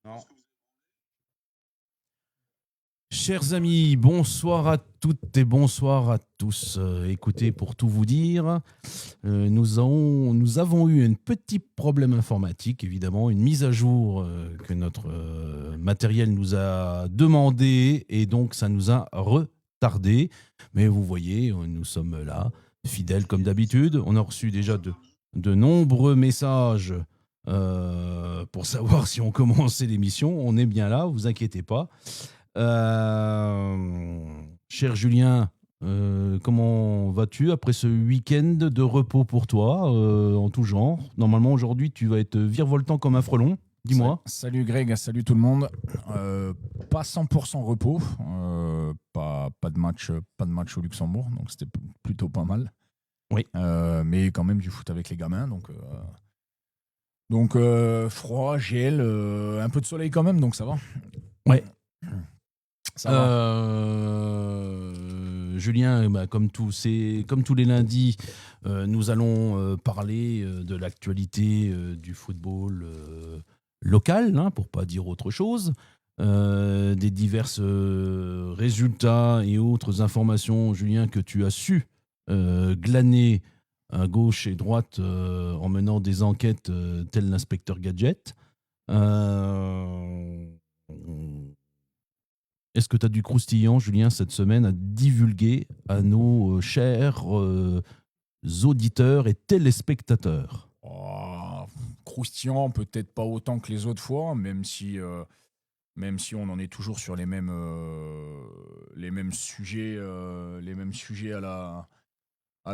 Non. Chers amis, bonsoir à toutes et bonsoir à tous. Écoutez, pour tout vous dire, nous avons eu un petit problème informatique, évidemment, une mise à jour que notre matériel nous a demandé et donc ça nous a retardé. Mais vous voyez, nous sommes là, fidèles comme d'habitude. On a reçu déjà de nombreux messages pour savoir si on commençait l'émission. On est bien là, vous inquiétez pas. Cher Julien, comment vas-tu après ce week-end de repos pour toi, en tout genre? Normalement, aujourd'hui, tu vas être virevoltant comme un frelon. Dis-moi. Salut Greg, salut tout le monde. Pas 100% repos, pas de match au Luxembourg, donc c'était plutôt pas mal. Oui. Mais quand même du foot avec les gamins, donc froid, gel, un peu de soleil quand même, donc ça va. Ouais. Ça va. Julien, comme tous les lundis, nous allons parler de l'actualité du football local, hein, pour pas dire autre chose, des divers résultats et autres informations, Julien, que tu as su glaner à gauche et droite en menant des enquêtes tel l'inspecteur Gadget. Est-ce que tu as du croustillant, Julien, cette semaine à divulguer à nos chers auditeurs et téléspectateurs? Croustillant, peut-être pas autant que les autres fois, même si on en est toujours sur les mêmes sujets à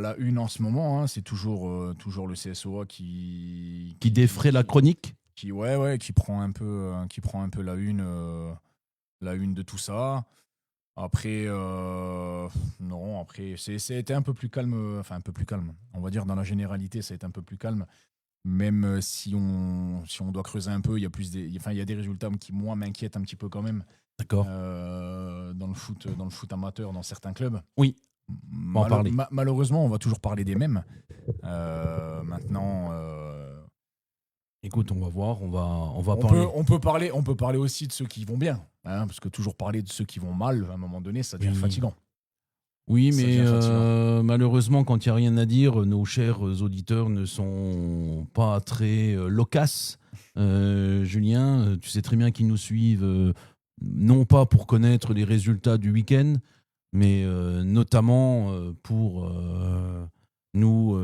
la une en ce moment, hein. C'est toujours le CSOA qui défraie la chronique, qui prend un peu la une de tout ça. Après, non, après, ça a été un peu plus calme, enfin un peu plus calme. On va dire dans la généralité, ça a été un peu plus calme. Même si on doit creuser un peu, il y a des résultats qui, moi, m'inquiètent un petit peu quand même. d'accord. Dans le foot amateur, dans certains clubs. Oui, on va en parler. Malheureusement, on va toujours parler des mêmes. Maintenant, écoute, on va voir, on va parler. On peut parler aussi de ceux qui vont bien, hein, parce que toujours parler de ceux qui vont mal, à un moment donné, ça devient fatigant. Oui, mais malheureusement, quand il n'y a rien à dire, nos chers auditeurs ne sont pas très loquaces. Julien, tu sais très bien qu'ils nous suivent, non pas pour connaître les résultats du week-end, mais notamment pour nous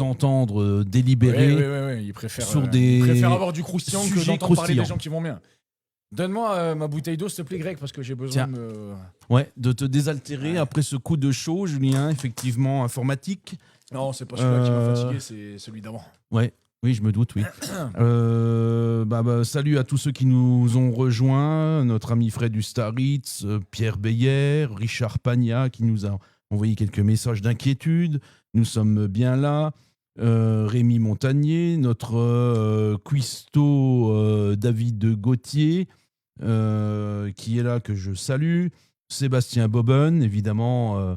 entendre délibérer. Oui. Ils préfèrent avoir du croustillant que d'entendre parler des gens qui vont bien. Donne-moi ma bouteille d'eau, s'il te plaît, Greg, parce que j'ai besoin de te désaltérer après ce coup de chaud, Julien, effectivement, informatique. Non, c'est pas celui-là qui m'a fatigué, c'est celui d'avant. Ouais. Oui, je me doute, oui. Salut à tous ceux qui nous ont rejoints, notre ami Fred Ustaritz, Pierre Beyer, Richard Pagna, qui nous a envoyé quelques messages d'inquiétude. Nous sommes bien là. Rémi Montagnier, notre cuistot David Gauthier, qui est là, que je salue. Sébastien Boben, évidemment,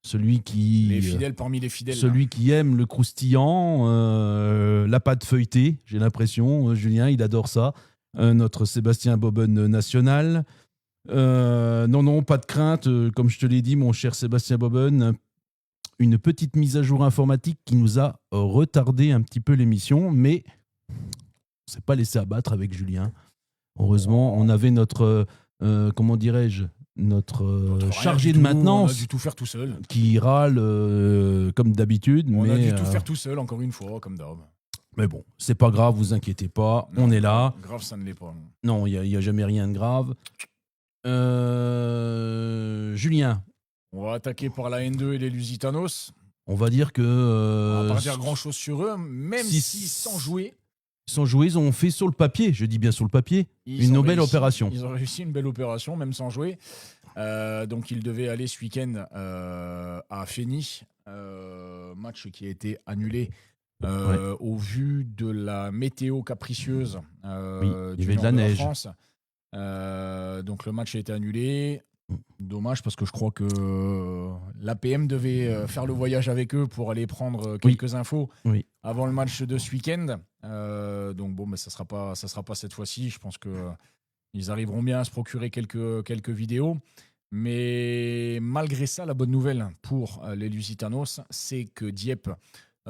celui qui... Les fidèles parmi les fidèles. Celui qui aime le croustillant, la pâte feuilletée, j'ai l'impression. Julien, il adore ça. Notre Sébastien Boben national. Non, pas de crainte. Comme je te l'ai dit, mon cher Sébastien Boben, une petite mise à jour informatique qui nous a retardé un petit peu l'émission, mais on ne s'est pas laissé abattre avec Julien. Heureusement, on avait notre, comment dirais-je, notre chargé de maintenance. On a dû tout faire tout seul. Qui râle comme d'habitude. On a dû tout faire tout seul, encore une fois, comme d'hab. Mais bon, c'est pas grave, vous inquiétez pas, on est là. Grave, ça ne l'est pas. Non, il n'y a jamais rien de grave. Julien. On va attaquer par la N2 et les Lusitanos. On va dire que... on va pas dire grand-chose sur eux, même si sans jouer... Sans jouer, ils ont fait sur le papier, je dis bien sur le papier, une belle opération. Ils ont réussi une belle opération, même sans jouer. Donc ils devaient aller ce week-end à Fény, match qui a été annulé au vu de la météo capricieuse il y avait de la neige. France. Donc le match a été annulé. Dommage, parce que je crois que l'APM devait faire le voyage avec eux pour aller prendre quelques infos avant le match de ce week-end. Donc bon, mais ça sera pas cette fois-ci. Je pense que ils arriveront bien à se procurer quelques vidéos. Mais malgré ça, la bonne nouvelle pour les Lusitanos, c'est que Dieppe,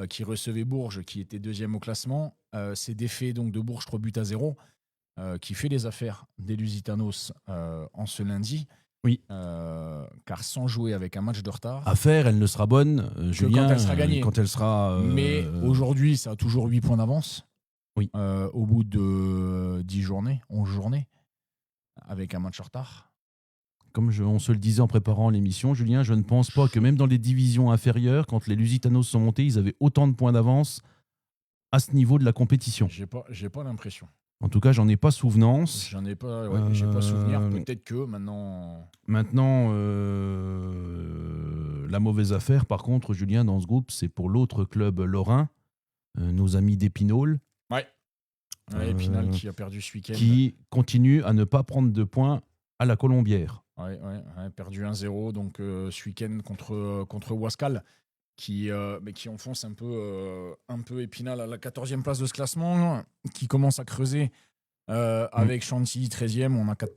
qui recevait Bourges, qui était deuxième au classement, s'est défait donc de Bourges 3-0, qui fait les affaires des Lusitanos en ce lundi. Oui. Car sans jouer avec un match de retard. Affaire, elle ne sera bonne, Julien, quand elle sera gagnée. Quand elle sera. Mais aujourd'hui, ça a toujours 8 points d'avance. Oui. Au bout de 10 journées, 11 journées, avec un match en retard. Comme on se le disait en préparant l'émission, Julien, je ne pense pas que même dans les divisions inférieures, quand les Lusitanos sont montés, ils avaient autant de points d'avance à ce niveau de la compétition. J'ai pas l'impression. En tout cas, j'en ai pas souvenance. J'ai pas souvenir. Peut-être que maintenant. Maintenant, la mauvaise affaire, par contre, Julien, dans ce groupe, c'est pour l'autre club lorrain, nos amis d'Épinal. Ouais. Épinal qui a perdu ce week-end. Qui continue à ne pas prendre de points à la Colombière. Ouais, perdu 1-0 donc ce week-end contre Ouascal. Qui enfonce un peu Épinal à la 14e place de ce classement, qui commence à creuser avec Chantilly 13e. On a 4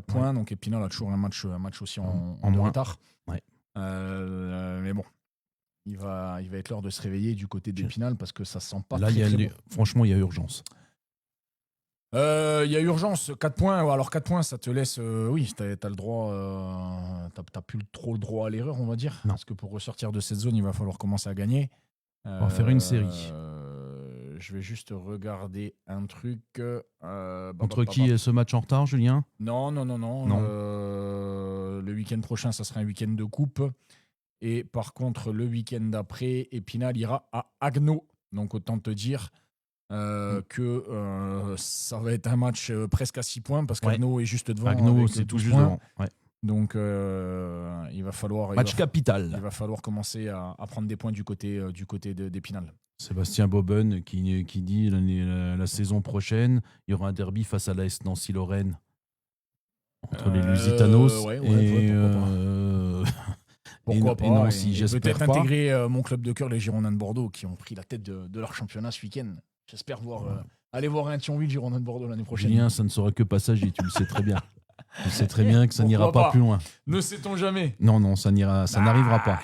points, donc Épinal a toujours un match aussi en retard. Ouais. Mais bon, il va être l'heure de se réveiller du côté d'Épinal parce que ça sent pas là, très bon. Franchement, il y a urgence. Il y a urgence, 4 points. Alors 4 points, ça te laisse. Oui, t'as le droit. T'as plus trop le droit à l'erreur, on va dire. Non. Parce que pour ressortir de cette zone, il va falloir commencer à gagner. On va faire une série. Je vais juste regarder un truc. Contre qui est ce match en retard, Julien ? Non. Le week-end prochain, ça sera un week-end de coupe. Et par contre, le week-end d'après, Épinal ira à Agno. Donc autant te dire. Que ça va être un match presque à 6 points parce qu'Agno est juste devant. Agno, c'est tout juste devant. Ouais. Donc il va falloir. Match capital. Il va falloir commencer à prendre des points du côté d'Épinal. Sébastien Boben qui dit la saison prochaine, il y aura un derby face à l'AS Nancy-Lorraine entre les Lusitanos pourquoi pas. Nancy, j'espère peut-être pas. Intégrer mon club de cœur, les Girondins de Bordeaux, qui ont pris la tête de leur championnat ce week-end. J'espère aller voir un Thionville Girondins de Bordeaux l'année prochaine. Julien, ça ne sera que passager, tu le sais très bien. Tu sais très bien que ça n'ira pas plus loin. Ne sait-on jamais. Non, ça n'arrivera pas.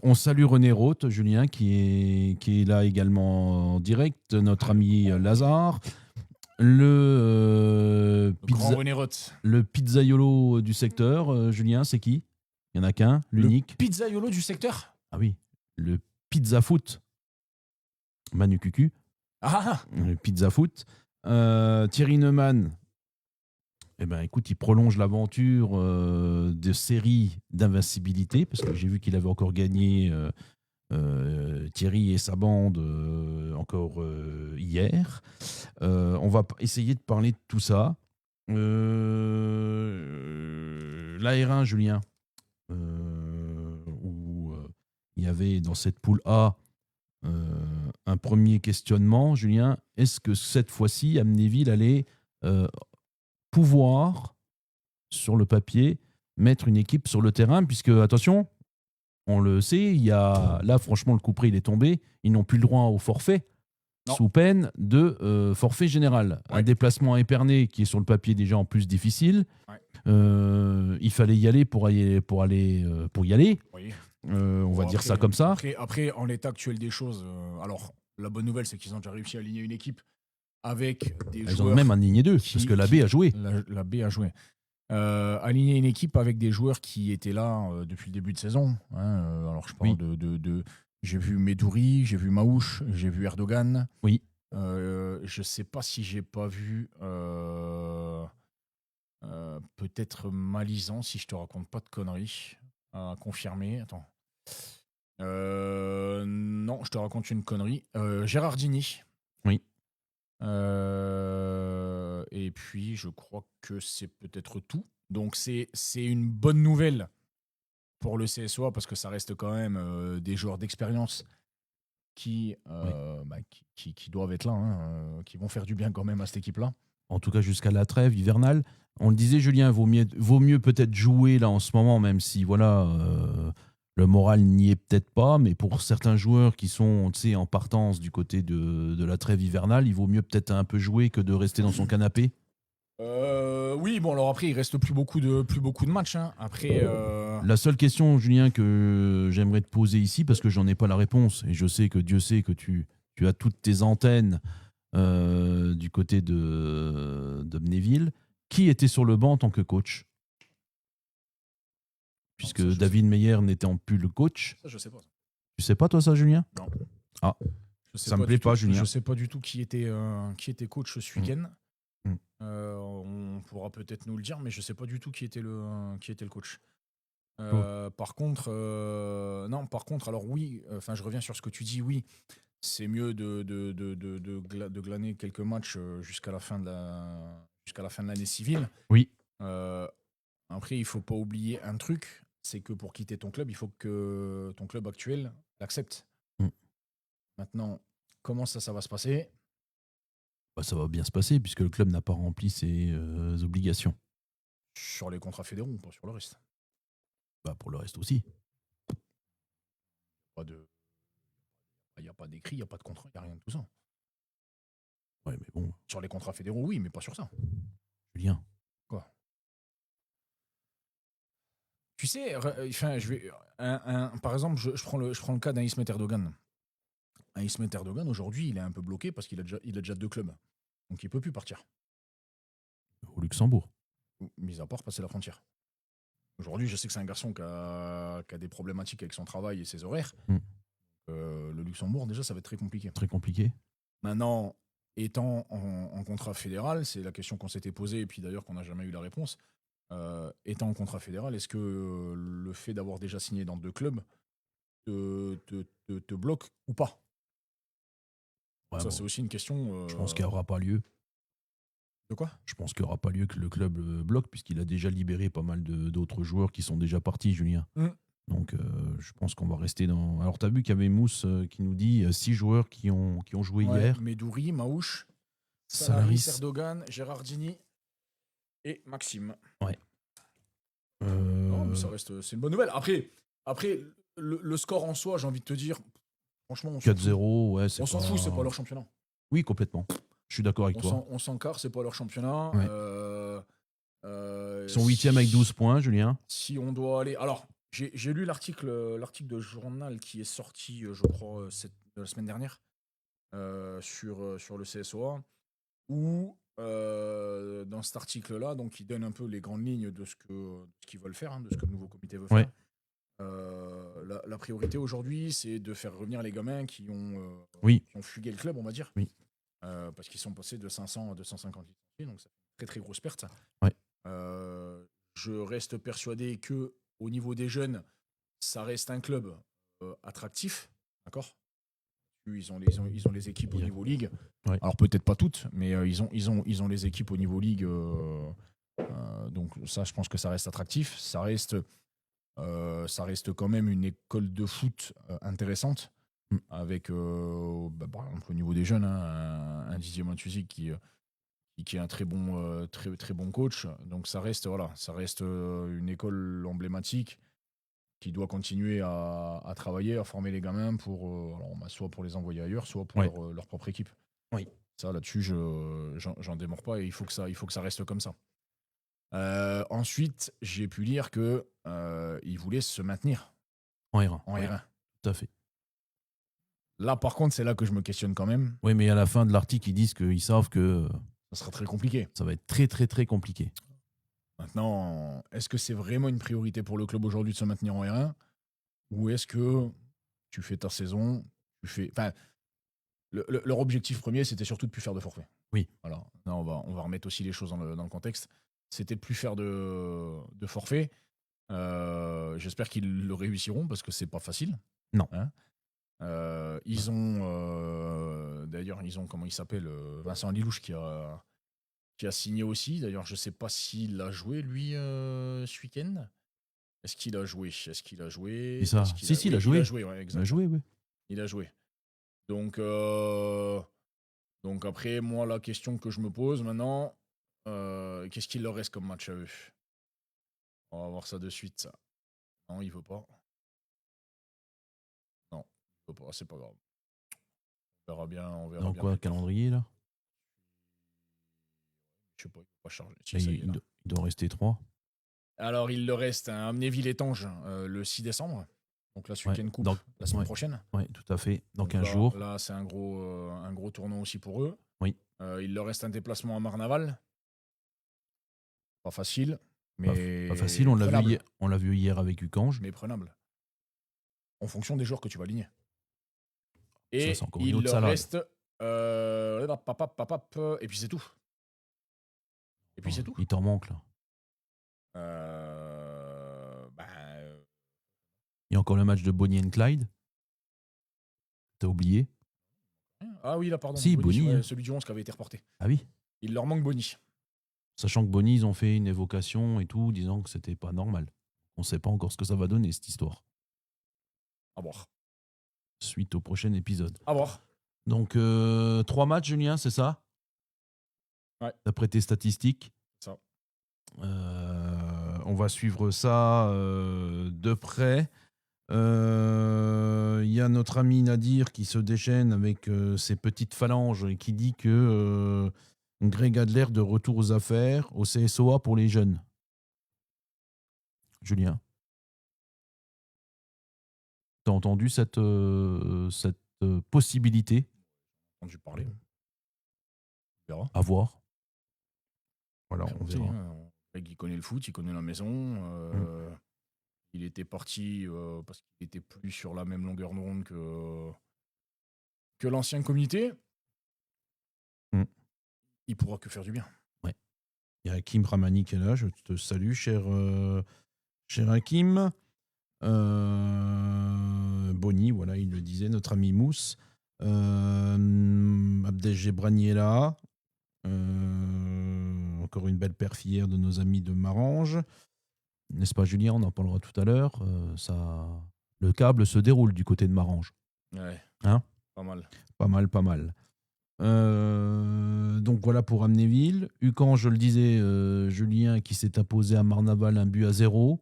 On salue René Roth, Julien, qui est là également en direct, notre ami Lazare. Le pizzaiolo du secteur, Julien, c'est qui ? Il n'y en a qu'un, l'unique. Le pizzaiolo du secteur ? Ah oui, le pizza foot. Manu Cucu. Le pizza foot. Thierry Neumann. Écoute, il prolonge l'aventure de série d'invincibilité, parce que j'ai vu qu'il avait encore gagné Thierry et sa bande encore hier. On va essayer de parler de tout ça. L'AR1, Julien, où il y avait dans cette poule A un premier questionnement, Julien. Est-ce que cette fois-ci, Amnéville allait pouvoir, sur le papier, mettre une équipe sur le terrain, puisque, attention, on le sait, là, franchement, le coup près, il est tombé. Ils n'ont plus le droit au forfait, sous peine de forfait général. Ouais. Un déplacement à Épernay, qui est sur le papier déjà en plus difficile. Ouais. Il fallait y aller pour y aller. Oui. On va dire ça comme ça. Après, en l'état actuel des choses, alors, la bonne nouvelle, c'est qu'ils ont déjà réussi à aligner une équipe avec des joueurs. Ils ont même aligné deux, parce que la B a joué. La B a joué. Aligner une équipe avec des joueurs qui étaient là depuis le début de saison. Alors, je parle de j'ai vu Medouri, j'ai vu Maouche, j'ai vu Erdogan. Oui. Je ne sais pas si j'ai pas vu peut-être Malizan, si je te raconte pas de conneries. À confirmer. Attends. Non, je te raconte une connerie. Gérardini. Oui. Et puis, je crois que c'est peut-être tout. Donc, c'est une bonne nouvelle pour le CSOA parce que ça reste quand même des joueurs d'expérience qui doivent être là, qui vont faire du bien quand même à cette équipe-là. En tout cas, jusqu'à la trêve hivernale. On le disait, Julien, vaut mieux peut-être jouer là en ce moment, même si voilà, Le moral n'y est peut-être pas, mais pour certains joueurs qui sont en partance du côté de la trêve hivernale, il vaut mieux peut-être un peu jouer que de rester dans son canapé. Oui, bon, alors après, il reste plus beaucoup de matchs, hein. Après, La seule question, Julien, que j'aimerais te poser ici, parce que j'en ai pas la réponse, et je sais que Dieu sait que tu as toutes tes antennes du côté de Bnéville, qui était sur le banc en tant que coach? Puisque ça, David Meyer n'étant plus le coach. ça, je sais pas. Tu sais pas toi ça, Julien? Non. Ah, Je sais ça me pas plaît du pas, tout. Julien. Je sais pas du tout qui était coach ce Mm. week-end. Mm. On pourra peut-être nous le dire, mais je sais pas du tout qui était le coach. Oh. Par contre, non, par contre, alors oui, enfin, je reviens sur ce que tu dis, oui, c'est mieux de glaner quelques matchs jusqu'à la fin de l'année civile. Oui, Euh, Après, il faut pas oublier un truc, c'est que pour quitter ton club, il faut que ton club actuel l'accepte. Mm. Maintenant, comment ça va se passer? bah, ça va bien se passer puisque le club n'a pas rempli ses obligations. Sur les contrats fédéraux, pas sur le reste. Bah, pour le reste aussi. Pas de, il n'y a pas d'écrit, il n'y a pas de contrat, il n'y a rien de tout ça. Ouais, mais bon, Sur les contrats fédéraux, oui, mais pas sur ça. Julien. Quoi? Tu sais, enfin, par exemple, je prends le cas d'un Ismet Erdogan. Un Ismet Erdogan, aujourd'hui, il est un peu bloqué parce qu'il a déjà deux clubs. Donc il peut plus partir, Au Luxembourg. mis à part passer la frontière. Aujourd'hui, je sais que c'est un garçon qui a des problématiques avec son travail et ses horaires. Mm. Le Luxembourg, déjà, ça va être très compliqué. Très compliqué. Maintenant, étant en contrat fédéral, c'est la question qu'on s'était posée et puis d'ailleurs qu'on n'a jamais eu la réponse. Étant en contrat fédéral, est-ce que le fait d'avoir déjà signé dans deux clubs te bloque ou pas? Ouais, Ça, bon, c'est aussi une question. je pense qu'il n'y aura pas lieu. De quoi? Je pense qu'il n'y aura pas lieu que le club bloque puisqu'il a déjà libéré pas mal d'autres joueurs qui sont déjà partis, Julien. Mm. Donc je pense qu'on va rester dans... Alors tu as vu qu'il y avait Mousse qui nous dit 6 joueurs qui ont joué Ouais, hier. Medouri, Maouche, Salaris, Salaris. Erdogan, Gérardini et Maxime. Ouais. Non, mais ça reste, c'est une bonne nouvelle. Après le score en soi, j'ai envie de te dire, franchement, on s'en fout. 4-0, ouais, On s'en fout, c'est pas leur championnat. Oui, complètement. Je suis d'accord avec toi. On s'en carre, c'est pas leur championnat. Ouais. Ils sont 8e avec 12 points, Julien. Si on doit aller. Alors, j'ai lu l'article de journal qui est sorti, je crois, la semaine dernière, sur le CSOA, où dans cet article-là, donc, il donne un peu les grandes lignes de ce qu'ils veulent faire, hein, de ce que le nouveau comité veut faire. Ouais. La priorité aujourd'hui, c'est de faire revenir les gamins qui ont fugué le club, on va dire. Oui. Parce qu'ils sont passés de 500 à 250 licenciés, donc c'est une très très grosse perte. Ouais. Je reste persuadé que au niveau des jeunes, ça reste un club attractif, d'accord? Ils ont les équipes au niveau ligue. Ouais. Alors peut-être pas toutes, mais ils ont les équipes au niveau ligue. Donc ça, je pense que ça reste attractif. Ça reste quand même une école de foot intéressante. Avec, par exemple, au niveau des jeunes, hein, un Didier Matuidi qui est un très bon, très bon coach. Donc ça reste une école emblématique qui doit continuer à travailler, à former les gamins soit pour les envoyer ailleurs, soit pour leur propre équipe. Oui. Ça, là-dessus, j'en démords pas et il faut que ça reste comme ça. Ensuite, j'ai pu lire que ils voulaient se maintenir En R1. en R1. Tout à fait. Là, par contre, c'est là que je me questionne quand même. Oui, mais à la fin de l'article, ils disent qu'ils savent que Ça sera très compliqué. ça va être très, très, très compliqué. Maintenant, est-ce que c'est vraiment une priorité pour le club aujourd'hui de se maintenir en R1? Ou est-ce que tu fais ta saison, Enfin, leur objectif premier, c'était surtout de ne plus faire de forfait. Oui. Voilà. Là, on va remettre aussi les choses dans le contexte. C'était de plus faire de forfait. J'espère qu'ils le réussiront parce que c'est pas facile. Non. Hein. Ils ont d'ailleurs, comment il s'appelle, Vincent Lilouche qui a signé aussi. D'ailleurs, je ne sais pas s'il a joué lui ce week-end. Est-ce qu'il a joué? C'est ça. Si, il a joué. Il a joué, ouais, exactement. Il a joué, oui. Il a joué. Donc après, moi, la question que je me pose maintenant, qu'est-ce qu'il leur reste comme match à eux? On va voir ça de suite, ça. Non, il veut pas. C'est pas grave. On verra bien. On verra Dans bien quoi, plus tard. calendrier, là? Je sais pas, il va pas charger. Si, Là, ça y est, là. il doit rester 3. Alors, il leur reste un Amnéville-Étanges le 6 décembre. Donc, la Ouais, Week-end Coupe, la semaine prochaine. Ouais, tout à fait. Dans Donc 15 jours. Là, c'est un gros tournoi aussi pour eux. Oui. Il leur reste un déplacement à Marnaval. Pas facile, mais Pas facile, on l'a prenable. vu hier avec Ucange. Mais prenable. En fonction des joueurs que tu vas aligner. Ça, Et c'est encore une il autre leur salade. reste. Et puis c'est tout. Et puis c'est tout. Il t'en manque, là. Il y a encore le match de Bonnie and Clyde. T'as oublié? Ah oui, là, pardon. Si, Bonnie. Ouais, celui du 11 qui avait été reporté. Ah oui. Il leur manque Bonnie. Sachant que Bonnie, ils ont fait une évocation et tout, disant que c'était pas normal. On sait pas encore ce que ça va donner, cette histoire. À voir. Suite au prochain épisode. À voir. Donc, 3 matchs, Julien, c'est ça? Ouais. D'après tes statistiques. Ça. On va suivre ça de près. Il y a notre ami Nadir qui se déchaîne avec ses petites phalanges et qui dit que Greg Adler de retour aux affaires au CSOA pour les jeunes. Julien, t'as entendu cette possibilité? J'ai entendu parler. On verra. À voir. Voilà, Après, on verra. Greg, il connaît le foot, il connaît la maison. Il était parti parce qu'il était plus sur la même longueur d'onde que l'ancien comité. Il pourra que faire du bien. Ouais. Il y a Hakim Ramani qui est là. Je te salue, cher Hakim. Bonnie, voilà, il le disait, notre ami Mousse. Abdel Gebrani est là. Encore une belle perf hier de nos amis de Marange. N'est-ce pas, Julien? On en parlera tout à l'heure. Le câble se déroule du côté de Marange. Ouais. Hein? Pas mal. Pas mal. Donc voilà pour Amnéville. Ucan, je le disais, Julien qui s'est imposé à Marnaval 1-0.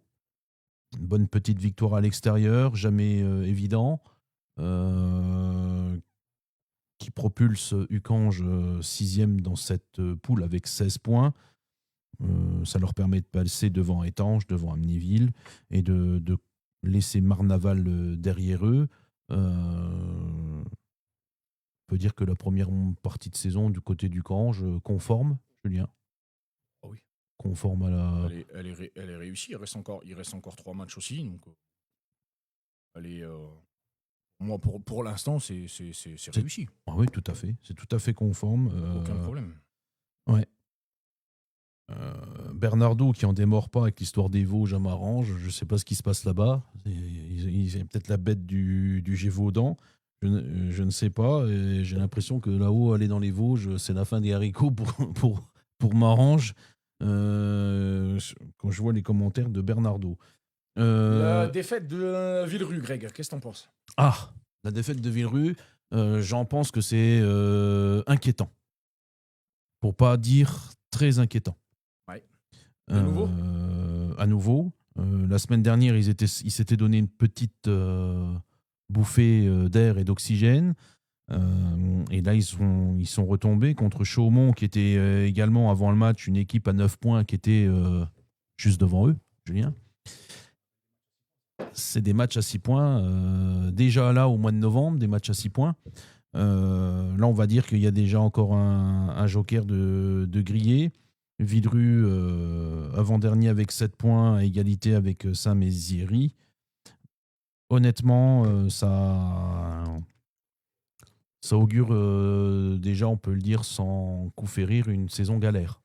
Une bonne petite victoire à l'extérieur, jamais évident. Qui propulse Ucange 6e dans cette poule avec 16 points. Ça leur permet de passer devant Étanges, devant Amnéville et de laisser Marnaval derrière eux. On peut dire que la première partie de saison du côté d'Ucange conforme, Julien. Oh oui. Conforme à la. Elle est réussie. Il reste encore 3 matchs aussi. Donc, moi, pour l'instant, c'est réussi. Ah oui, tout à fait. C'est tout à fait conforme. Aucun problème. Ouais. Bernardo qui en démord pas avec l'histoire des Vosges à Marange, je ne sais pas ce qui se passe là-bas. Il est peut-être la bête du Gévaudan. Je ne sais pas. Et j'ai l'impression que là-haut, aller dans les Vosges, c'est la fin des haricots pour Marange. Quand je vois les commentaires de Bernardo. La défaite de Villerue, Greg, qu'est-ce que t'en penses? Ah, la défaite de Villerue, j'en pense que c'est inquiétant. Pour pas dire très inquiétant. Ouais. À nouveau. La semaine dernière, ils s'étaient donné une petite bouffée d'air et d'oxygène. Et là, ils sont retombés contre Chaumont, qui était également, avant le match, une équipe à 9 points qui était juste devant eux, Julien. C'est des matchs à 6 points. Déjà là, au mois de novembre, des matchs à 6 points. Là, on va dire qu'il y a déjà encore un joker de grillé. Villerue, avant-dernier avec 7 points, à égalité avec Saint-Mézières. Honnêtement, ça augure déjà, on peut le dire sans coup férir, une saison galère.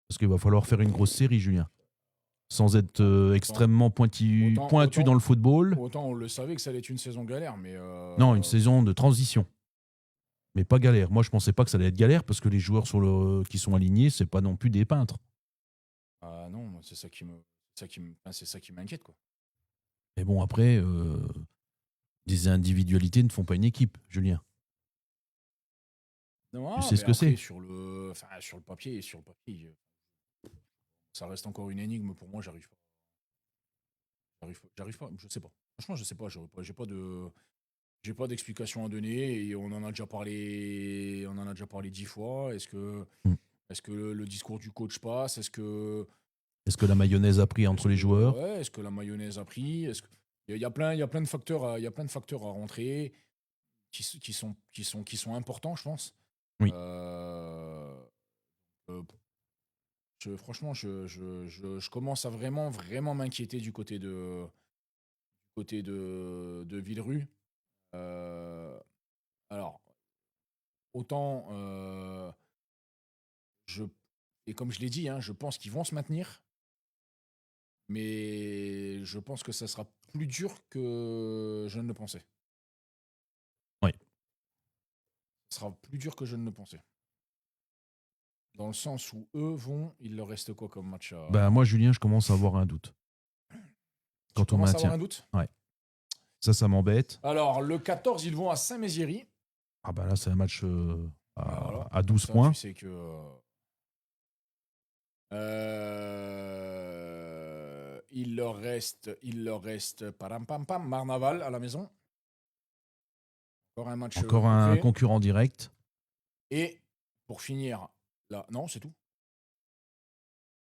Parce qu'il va falloir faire une grosse série, Julien. Sans être extrêmement pointu dans le football. Autant on le savait que ça allait être une saison galère, mais... Non, une saison de transition. Mais pas galère. Moi, je pensais pas que ça allait être galère parce que les joueurs qui sont alignés, c'est pas non plus des peintres. Ah non, c'est ça qui m'inquiète, quoi. Mais bon, après, des individualités ne font pas une équipe, Julien. Non, tu sais ce que c'est. sur le papier, ça reste encore une énigme pour moi. J'arrive pas. Je sais pas. Franchement, je sais pas. J'ai pas de. J'ai pas d'explication à donner et on en a déjà parlé 10 fois. Mm. Est-ce que le discours du coach passe? Est-ce que la mayonnaise a pris entre les joueurs? Ouais, est-ce que la mayonnaise a pris? Il y a plein de facteurs à rentrer qui sont importants, je pense. Oui. Euh, euh, franchement, je commence à vraiment, vraiment m'inquiéter du côté de Villerue. Euh, alors, autant, je, et comme je l'ai dit, hein, je pense qu'ils vont se maintenir, mais je pense que ça sera plus dur que je ne le pensais. Oui. Ça sera plus dur que je ne le pensais. Dans le sens où eux vont, il leur reste quoi comme match à... Bah, moi, Julien, je commence à avoir un doute. Tu Quand on commences à avoir maintient. un doute? Ouais. Ça m'embête. Alors, le 14, ils vont à Saint-Méziéry. Ah bah là, c'est un match Voilà. à 12 Ça, points. tu sais que... il leur reste param pam pam, Marnaval à la maison. Encore un match Encore un concret. concurrent direct. Et pour finir, là, non, c'est tout.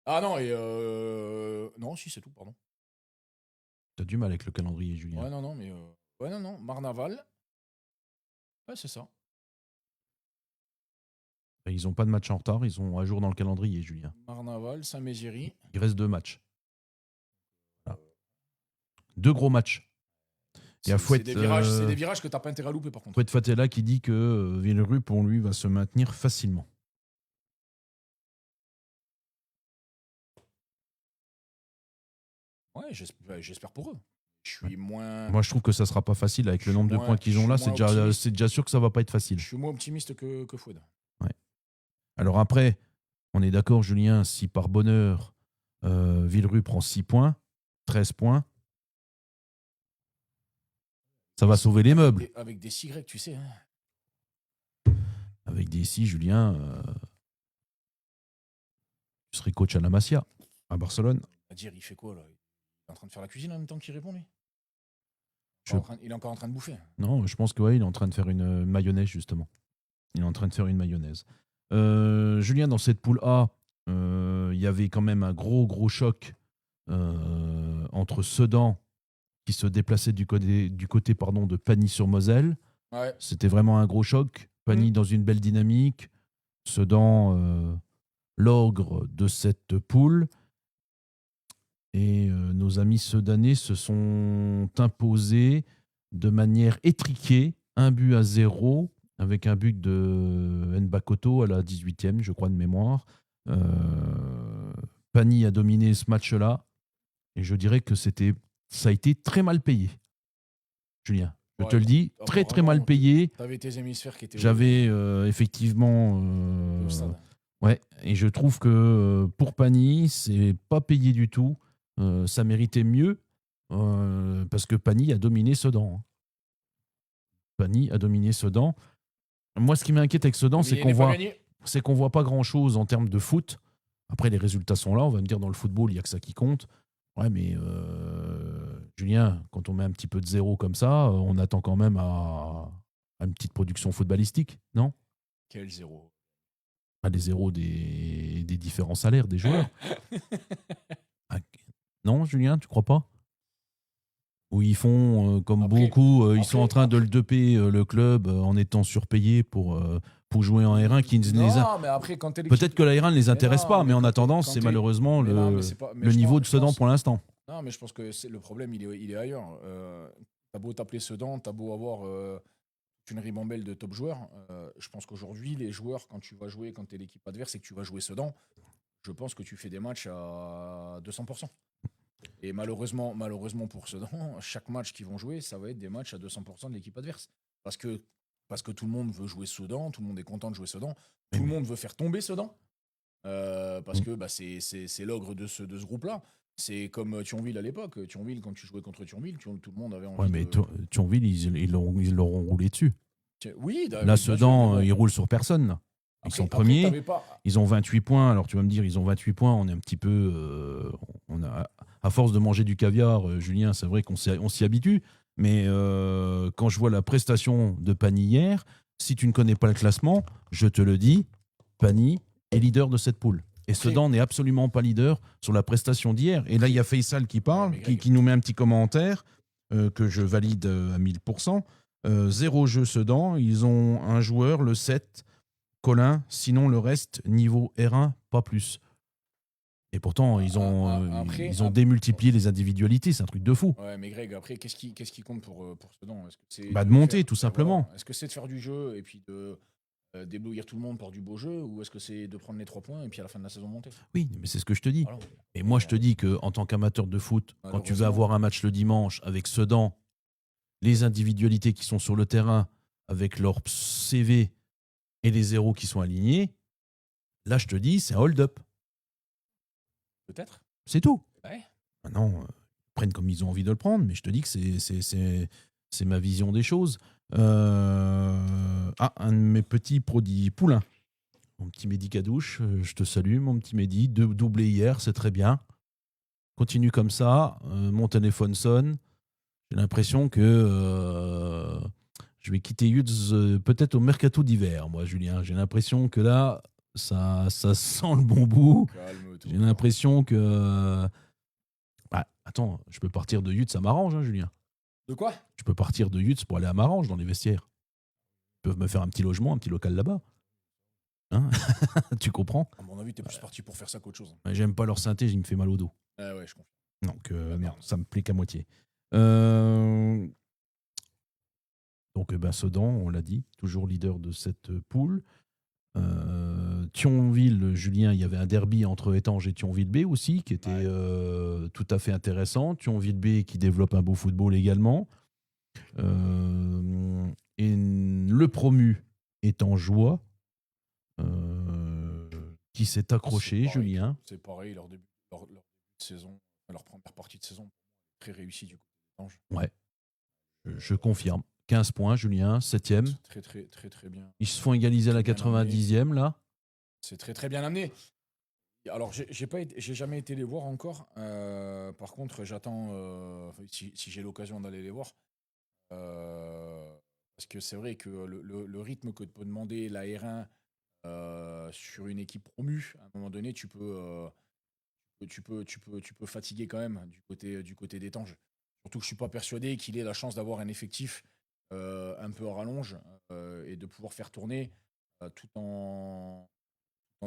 Ah non, et non, si, c'est tout, pardon. T'as du mal avec le calendrier, Julien. Ouais, non, mais ouais, non, Marnaval. Ouais, c'est ça. Et ils n'ont pas de match en retard, ils sont à jour dans le calendrier, Julien. Marnaval, Saint-Méziéry. Il reste 2 matchs. Voilà. 2 gros matchs. C'est des virages que t'as pas intérêt à louper, par contre. Fouet Fatella qui dit que Villerue, pour lui, va se maintenir facilement. Ouais, j'espère pour eux. Je suis moins... Moi, je trouve que ça sera pas facile avec le nombre de points qu'ils ont là. C'est déjà sûr que ça va pas être facile. Je suis moins optimiste que Fouad. Ouais. Alors après, on est d'accord, Julien, si par bonheur, Villerue prend 6 points, 13 points, ça va sauver les meubles. Avec des 6 grecs, tu sais. Hein. Avec des 6, Julien, tu serais coach à la Masia, à Barcelone. À dire, il fait quoi là? Il est en train de faire la cuisine en même temps qu'il répond, lui? Il est encore en train de bouffer. Non, je pense que ouais, il est en train de faire une mayonnaise, justement. Il est en train de faire une mayonnaise. Julien, dans cette poule A, il y avait quand même un gros choc entre Sedan, qui se déplaçait du côté de Pagny-sur-Moselle. Ouais. C'était vraiment un gros choc. Pagny dans une belle dynamique. Sedan, l'ogre de cette poule. Et nos amis sedanais se sont imposés de manière étriquée, 1-0, avec un but de Nbakoto à la 18e, je crois, de mémoire. Pagny a dominé ce match-là. Et je dirais que ça a été très mal payé. Julien, je te le dis, très mal payé. Tu avais tes hémisphères qui étaient... J'avais effectivement... ouais, et je trouve que pour Pagny, c'est pas payé du tout. Ça méritait mieux parce que Pagny a dominé Sedan. Pagny a dominé Sedan. Moi, ce qui m'inquiète avec Sedan, c'est qu'on voit pas grand-chose en termes de foot. Après, les résultats sont là. On va me dire, dans le football, il n'y a que ça qui compte. Ouais, mais Julien, quand on met un petit peu de zéro comme ça, on attend quand même à une petite production footballistique, non? Quel zéro? Les zéros des différents salaires des joueurs. Non, Julien, tu crois pas? Où ils font, comme après, beaucoup, ils sont en train de le doper le club en étant surpayés pour jouer en R1. Peut-être que la R1 ne les intéresse pas, mais en attendant, c'est malheureusement le niveau de Sedan pour l'instant. Non, mais je pense que le problème, il est ailleurs. T'as beau t'appeler Sedan, t'as beau avoir une ribambelle de top joueurs. Je pense qu'aujourd'hui, les joueurs, quand tu vas jouer, quand tu es l'équipe adverse et que tu vas jouer Sedan, je pense que tu fais des matchs à 200%. Et malheureusement pour Sedan, chaque match qu'ils vont jouer, ça va être des matchs à 200% de l'équipe adverse. Parce que tout le monde veut jouer Sedan, tout le monde est content de jouer Sedan, tout le monde veut faire tomber Sedan. Parce que c'est l'ogre de ce groupe-là. C'est comme Thionville à l'époque. Thionville, quand tu jouais contre Thionville, tout le monde avait envie. Ouais, mais Thionville, ils l'auront roulé dessus. Oui, là, Sedan, ils roulent sur personne. Là. Ils sont premiers. Ils ont 28 points. Alors, tu vas me dire, ils ont 28 points. On est un petit peu. À force de manger du caviar, Julien, c'est vrai qu'on s'y habitue. Mais quand je vois la prestation de Pani hier, si tu ne connais pas le classement, je te le dis, Pani est leader de cette poule. Et Sedan n'est absolument pas leader sur la prestation d'hier. Et là, il y a Faisal qui parle, qui nous met un petit commentaire que je valide à 1000%. 0 jeu Sedan, ils ont un joueur, le 7, Colin, sinon le reste, niveau R1, pas plus. Et pourtant, ils ont démultiplié les individualités, c'est un truc de fou. Ouais, mais Greg, après, qu'est-ce qui compte pour Sedan? Est-ce que c'est de monter, tout simplement. Voilà. Est-ce que c'est de faire du jeu et puis de déblouir tout le monde par du beau jeu, ou est-ce que c'est de prendre les 3 points et puis à la fin de la saison monter? Oui, mais c'est ce que je te dis. Voilà. Et moi, je te dis qu'en tant qu'amateur de foot, quand tu vas avoir un match le dimanche avec Sedan, les individualités qui sont sur le terrain, avec leur CV et les zéros qui sont alignés, là, je te dis, c'est un hold-up. Peut-être. C'est tout. Ouais. Maintenant, ils prennent comme ils ont envie de le prendre, mais je te dis que c'est ma vision des choses. Un de mes petits produits Poulain. Mon petit Mehdi Kadouche, je te salue, mon petit Mehdi. 2 doublés hier, c'est très bien. Continue comme ça. Mon téléphone sonne. J'ai l'impression que je vais quitter Yutz peut-être au mercato d'hiver, moi, Julien. J'ai l'impression que là, ça sent le bon bout. J'ai l'impression que... attends, je peux partir de Yutz, ça m'arrange, hein, Julien. De quoi? Je peux partir de Yutz pour aller à Marange dans les vestiaires. Ils peuvent me faire un petit logement, un petit local là-bas. Hein? Tu comprends? À mon avis, t'es plus parti pour faire ça qu'autre chose. J'aime pas leur synthé, il me fait mal au dos. Ouais, je comprends. Donc, non, ça me plaît qu'à moitié. Donc, Sedan, on l'a dit, toujours leader de cette poule. Thionville, Julien, il y avait un derby entre Étanges et Thionville B aussi, qui était tout à fait intéressant. Thionville B qui développe un beau football également. Et le promu Étangeois, qui s'est accroché, Julien. C'est pareil, leur début de saison, leur première partie de saison, très réussie du côté d'Étanges. Ouais, je confirme. 15 points, Julien, 7e. Très bien. Ils se font égaliser à la 90e, là. C'est très bien amené. Alors, j'ai jamais été les voir encore. Par contre, j'attends, si j'ai l'occasion d'aller les voir. Parce que c'est vrai que le rythme que peut demander la R1 sur une équipe promue, à un moment donné, tu peux fatiguer quand même du côté d'Étanges. Surtout que je suis pas persuadé qu'il ait la chance d'avoir un effectif un peu à rallonge et de pouvoir faire tourner tout en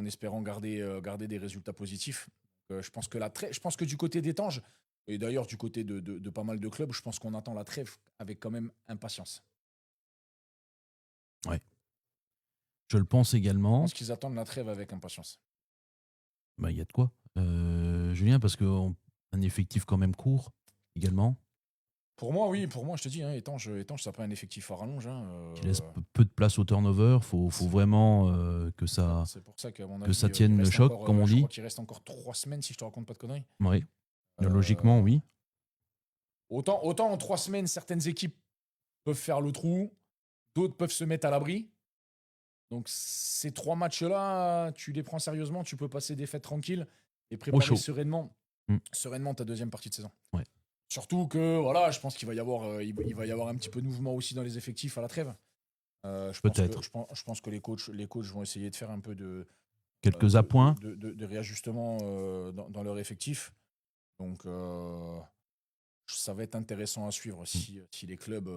espérant garder des résultats positifs. Je pense que du côté d'Étanges, et d'ailleurs du côté de pas mal de clubs, je pense qu'on attend la trêve avec quand même impatience. Ouais. Je le pense également. Je pense qu'ils attendent la trêve avec impatience. Il y a de quoi. Julien, parce qu'un effectif quand même court également. Pour moi, oui. Pour moi, je te dis, Étanges, ça n'a pas un effectif à rallonge. Qui laisse peu de place au turnover. Faut vraiment que ça, c'est pour ça qu'à mon avis, ça tienne le choc, comme on dit. Je crois qu'il reste encore 3 semaines, si je te raconte pas de conneries. Oui. Logiquement, oui. Autant en 3 semaines, certaines équipes peuvent faire le trou, d'autres peuvent se mettre à l'abri. Donc ces 3 matchs-là, tu les prends sérieusement, tu peux passer des fêtes tranquilles et préparer sereinement ta deuxième partie de saison. Ouais. Surtout que voilà, je pense qu'il va y avoir un petit peu de mouvement aussi dans les effectifs à la trêve. Peut-être. Je pense que les coachs vont essayer de faire un peu de quelques appoints de réajustement dans leur effectif. Donc ça va être intéressant à suivre si les clubs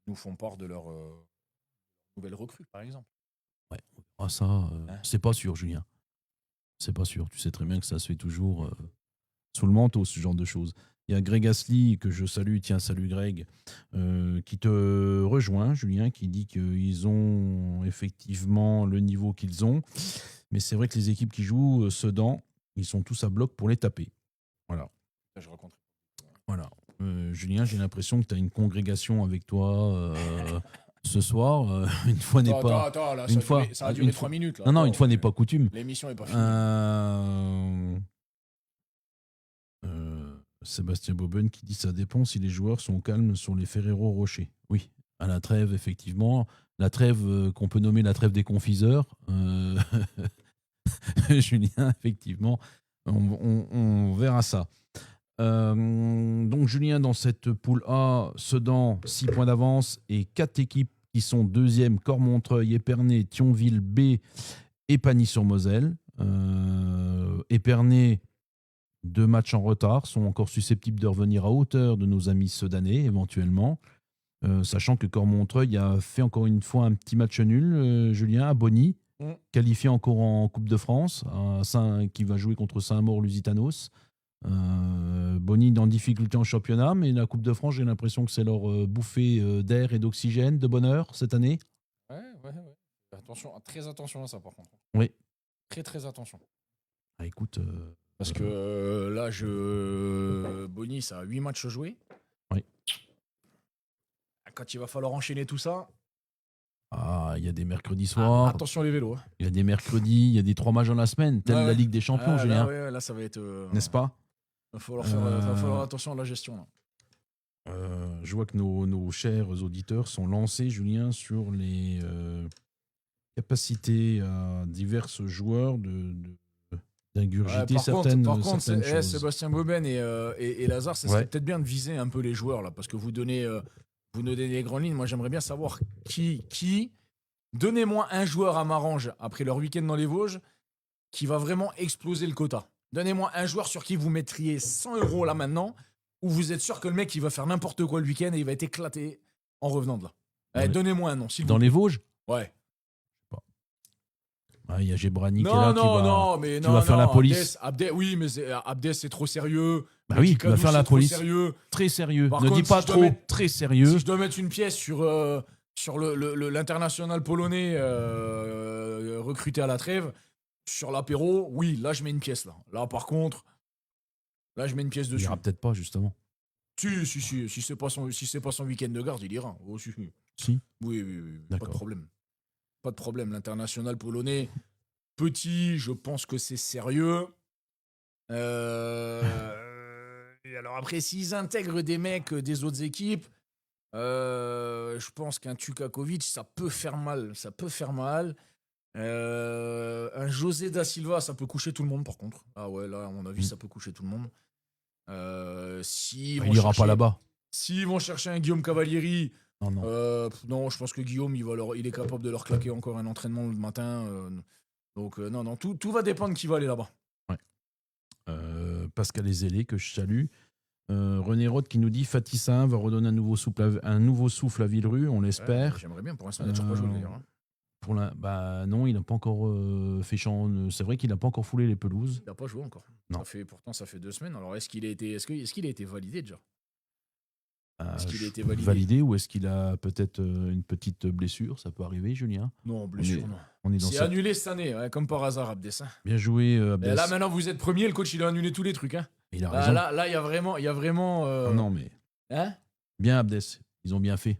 nous font part de leur nouvelle recrue, par exemple. Ouais. Ça, c'est pas sûr, Julien. C'est pas sûr. Tu sais très bien que ça se fait toujours sous le manteau, ce genre de choses. Il y a Greg Asli, que je salue, tiens, salut Greg, qui te rejoint, Julien, qui dit qu'ils ont effectivement le niveau qu'ils ont. Mais c'est vrai que les équipes qui jouent Sedan, ils sont tous à bloc pour les taper. Voilà. Je raconte. Voilà. Julien, j'ai l'impression que tu as une congrégation avec toi ce soir. Une fois n'est pas. Attends, là, ça a duré 3 minutes. Là. Non, une fois n'est pas coutume. L'émission n'est pas finie. Sébastien Boben qui dit ça dépend si les joueurs sont calmes sur les Ferrero Rocher. Oui, à la trêve, effectivement. La trêve qu'on peut nommer la trêve des confiseurs. Julien, effectivement, on verra ça. Donc Julien, dans cette poule A, Sedan, 6 points d'avance et 4 équipes qui sont deuxième, Cormontreuil, Épernay, Thionville B et Pagny-sur-Moselle. Épernay, 2 matchs en retard, sont encore susceptibles de revenir à hauteur de nos amis sedanais éventuellement. Sachant que Cormontreuil a fait encore une fois un petit match nul, Julien, à Bonny, qualifié encore en Coupe de France, qui va jouer contre Saint-Maur-Lusitanos. Bonny en difficulté en championnat, mais la Coupe de France, j'ai l'impression que c'est leur bouffée d'air et d'oxygène, de bonheur cette année. Ouais. Attention, très attention à ça par contre. Oui. Très attention. Ah, écoute. Parce que là, Bonny, ça a 8 matchs joués. Oui. Quand il va falloir enchaîner tout ça. Ah, il y a des mercredis soirs. Attention les vélos. Il y a des mercredis, il y a des 3 matchs dans la semaine, telle la Ligue des Champions, Julien. Là, ça va être. N'est-ce pas? Il va falloir attention à la gestion. Là. Je vois que nos chers auditeurs sont lancés, Julien, sur les capacités à divers joueurs d'ingurgiter certaines choses. Sébastien Boben et Lazare, ça serait peut-être bien de viser un peu les joueurs, là, parce que vous donnez les grandes lignes. Moi, j'aimerais bien savoir qui. Donnez-moi un joueur à Marange, après leur week-end dans les Vosges, qui va vraiment exploser le quota. Donnez-moi un joueur sur qui vous mettriez 100 € là maintenant, où vous êtes sûr que le mec il va faire n'importe quoi le week-end et il va être éclaté en revenant de là. Allez, donnez-moi un nom, s'il vous plaît. Dans les Vosges? Ouais. Il y a Gebrani qui est là, qui va faire la police. Oui, mais Abdes c'est trop sérieux. Bah oui, il va faire la police. Sérieux. Très sérieux. Par ne contre, dis pas trop, très sérieux. Si je dois mettre une pièce sur l'international polonais recruté à la trêve, sur l'apéro, oui, là je mets une pièce. Là par contre, là je mets une pièce dessus. Il ira peut-être pas, justement. Si c'est pas son week-end de garde, il ira. Oh, si. Oui, pas de problème. Pas de problème. L'international polonais, petit, je pense que c'est sérieux. Et alors après, s'ils intègrent des mecs des autres équipes, je pense qu'un Tukakovic, ça peut faire mal. Un José da Silva, ça peut coucher tout le monde, par contre. Ah ouais, là, à mon avis, ça peut coucher tout le monde. Il ira pas là-bas. S'ils vont chercher un Guillaume Cavalieri, non, je pense que Guillaume, il est capable de leur claquer encore un entraînement le matin. Donc, non, tout va dépendre qui va aller là-bas. Ouais. Pascal Ezélé, que je salue. René Roth qui nous dit Fatih Sahin va redonner un nouveau souffle à Villerue, on l'espère. J'aimerais bien, pour l'instant, il n'a toujours pas joué d'ailleurs. Non, il n'a pas encore fait c'est vrai qu'il n'a pas encore foulé les pelouses. Il n'a pas joué encore. Non. Pourtant, ça fait 2 semaines. Alors, est-ce qu'il a été validé déjà? Est-ce qu'il a été validé ou est-ce qu'il a peut-être une petite blessure? Ça peut arriver, Julien. Non, blessure, non. C'est annulé cette année, comme par hasard, Abdes. Bien joué, Abdes. Et là, maintenant, vous êtes premier, le coach, il a annulé tous les trucs. Il a raison. Là, il y a vraiment. Non, mais. Bien, Abdes. Ils ont bien fait.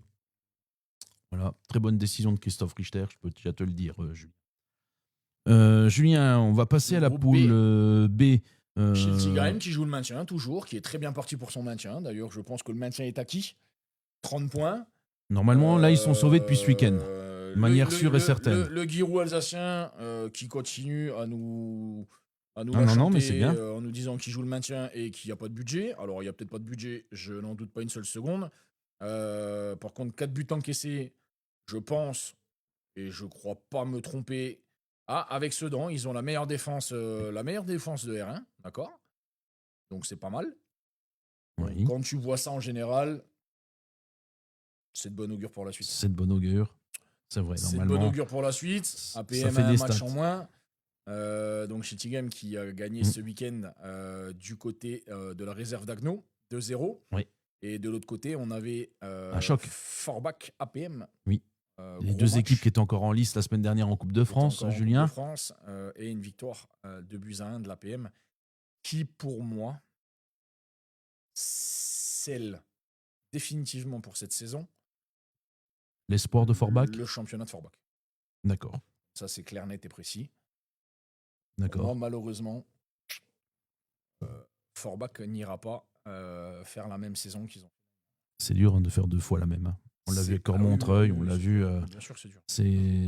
Voilà. Très bonne décision de Christophe Richter, je peux déjà te le dire, Julien. Julien, on va passer à la poule B. Schiltigheim qui joue le maintien, toujours, qui est très bien parti pour son maintien. D'ailleurs, je pense que le maintien est acquis. 30 points. Normalement, là, ils sont sauvés depuis ce week-end. De manière sûre et certaine. Le Giroud alsacien qui continue à nous mais c'est bien. En nous disant qu'il joue le maintien et qu'il n'y a pas de budget. Alors, il n'y a peut-être pas de budget, je n'en doute pas une seule seconde. Par contre, 4 buts encaissés, je pense, et je crois pas me tromper, avec Sedan, ils ont la meilleure défense de R1, d'accord? Donc, c'est pas mal. Oui. Quand tu vois ça en général, c'est de bon augure pour la suite. C'est de bon augure. C'est vrai, normalement. C'est de bon augure pour la suite. APM a un match en moins. Donc Schiltigheim qui a gagné ce week-end du côté de la réserve d'Agno, 2-0. Oui. Et de l'autre côté, on avait un choc. Forbach APM. Oui. Les deux équipes qui étaient encore en lice la semaine dernière en Coupe de France, Julien. Coupe de France, et une victoire 2-1 de l'APM qui, pour moi, scelle définitivement pour cette saison l'espoir de Forbach. Le championnat de Forbach. D'accord. Ça, c'est clair, net et précis. D'accord. Moi, malheureusement, Forbach n'ira pas faire la même saison qu'ils ont. C'est dur de faire 2 fois la même. On l'a vu avec Cormontreuil, on l'a vu. Bien sûr que c'est dur.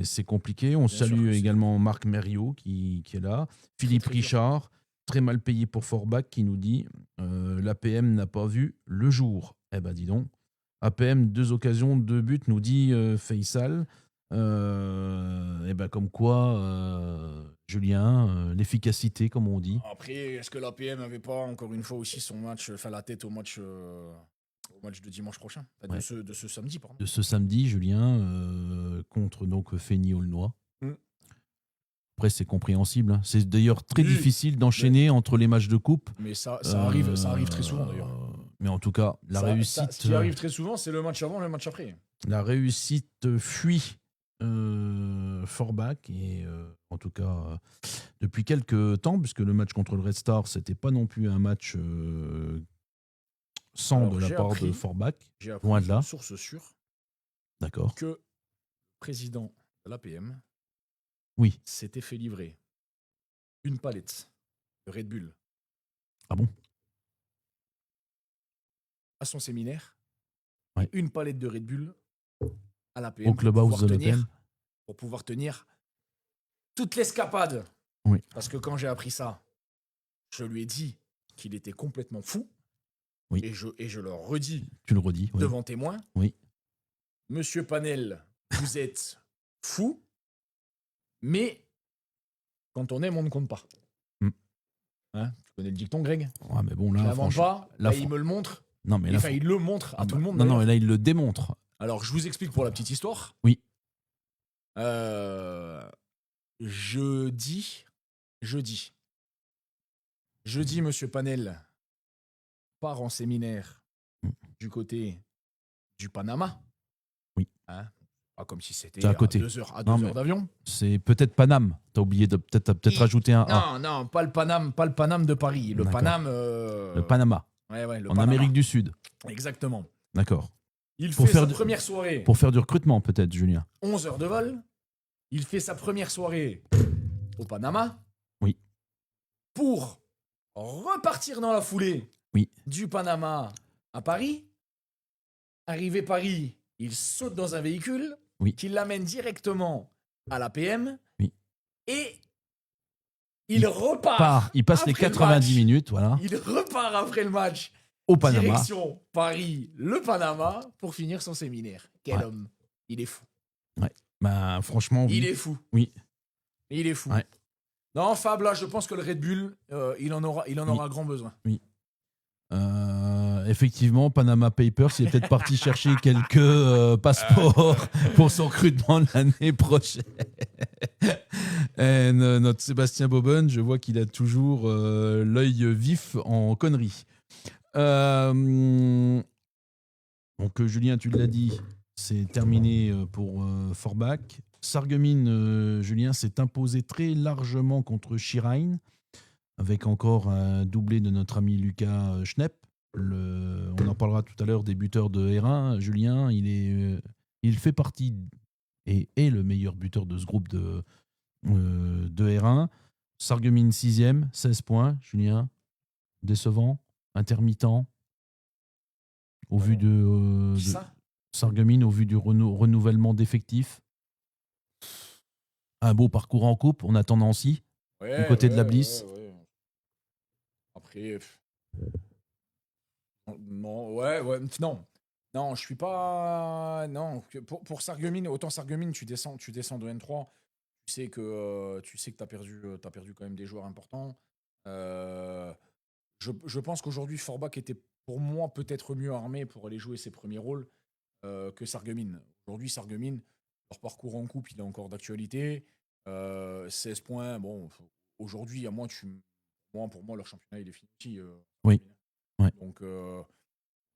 C'est compliqué. On salue également Marc Mériot qui est là. Philippe Richard, très mal payé pour Forbach, qui nous dit L'APM n'a pas vu le jour. Eh ben dis donc. APM, 2 occasions, 2 buts, nous dit Faisal. Et ben comme quoi, Julien, l'efficacité, comme on dit. Après, est-ce que l'APM n'avait pas encore une fois aussi son match, enfin la tête au match de dimanche prochain, enfin, Ouais. de ce samedi, pardon. De ce samedi, Julien, contre donc Feigny-Aulnois. Après, c'est compréhensible. Hein. C'est d'ailleurs très Oui, difficile d'enchaîner entre les matchs de coupe. Mais ça arrive très souvent d'ailleurs. Mais en tout cas, Ce qui arrive très souvent, c'est le match avant, le match après. la réussite fuit Forbach. Et en tout cas, depuis quelques temps, puisque le match contre le Red Star, c'était pas non plus un match sans Alors, de la j'ai part appris- de Forbach. J'ai appris Loin de là. d'une source sûre D'accord. que le président de l'APM Oui. s'était fait livrer une palette de Red Bull. Ah bon? À son séminaire, Ouais. et une palette de Red Bull à l'APM Au clubhouse de l'APM. pour pouvoir tenir toute l'escapade. Oui. Parce que quand j'ai appris ça, je lui ai dit qu'il était complètement fou. Oui. Et je le redis Tu le redis. Oui. devant témoin. Oui. Monsieur Panel, vous êtes fou, mais quand on aime, on ne compte pas. Hein, tu connais le dicton, Greg? Ouais, mais bon, là, je l'invente pas. Là, il me le montre. Non, mais là, Enfin, il le montre à tout le monde. Non, mais là, il le démontre. Alors, je vous explique pour la petite histoire. Oui. Jeudi, Monsieur Panel part en séminaire du côté du Panama. Oui. Hein, pas comme si c'était à côté. 2 heures d'avion. C'est peut-être Paname. T'as oublié de peut-être rajouter un A. Non, pas le Paname de Paris. Le Paname. Le Panama. Ouais, le en Panama. Amérique du Sud. Exactement. D'accord. Il fait sa première soirée. Pour faire du recrutement, peut-être, Julien. 11 heures de vol. Il fait sa première soirée au Panama. Oui. Pour repartir dans la foulée du Panama à Paris. Arrivé Paris, il saute dans un véhicule qui l'amène directement à l'APM. Oui. Et il repart. Il passe les 90 minutes, voilà. Il repart après le match. Au Panama. Direction Paris, le Panama, pour finir son séminaire. Quel homme. Il est fou. Ouais. Ben, franchement, il est fou. Oui. Il est fou. Ouais. Non, Fab, là, je pense que le Red Bull, il en aura grand besoin. Oui. Effectivement, Panama Papers, il est peut-être parti chercher quelques passeports pour son recrutement de l'année prochaine. Et notre Sébastien Boben, je vois qu'il a toujours l'œil vif en conneries. Donc, Julien, tu l'as dit, c'est terminé pour Forbach. Sarreguemines, Julien, s'est imposé très largement contre Schirheim, avec encore un doublé de notre ami Lucas Schnepp. On en parlera tout à l'heure des buteurs de R1. Julien, il fait partie et est le meilleur buteur de ce groupe de R1. Sarreguemines 6e, 16 points. Julien, décevant, intermittent, au vu de Sarreguemines, au vu du renouvellement d'effectifs. Un beau parcours en coupe, on attend Nancy, du côté de la Bliss. Ouais. Après... Non, je suis pas... Non, pour Sarreguemines, autant Sarreguemines, tu descends de N3, tu sais que t'as perdu quand même des joueurs importants. Je pense qu'aujourd'hui, Forbach était pour moi peut-être mieux armé pour aller jouer ses premiers rôles que Sarreguemines. Aujourd'hui, Sarreguemines, leur parcours en coupe, il est encore d'actualité. 16 points, bon, aujourd'hui, pour moi, leur championnat, il est fini. Oui. Ouais. Donc,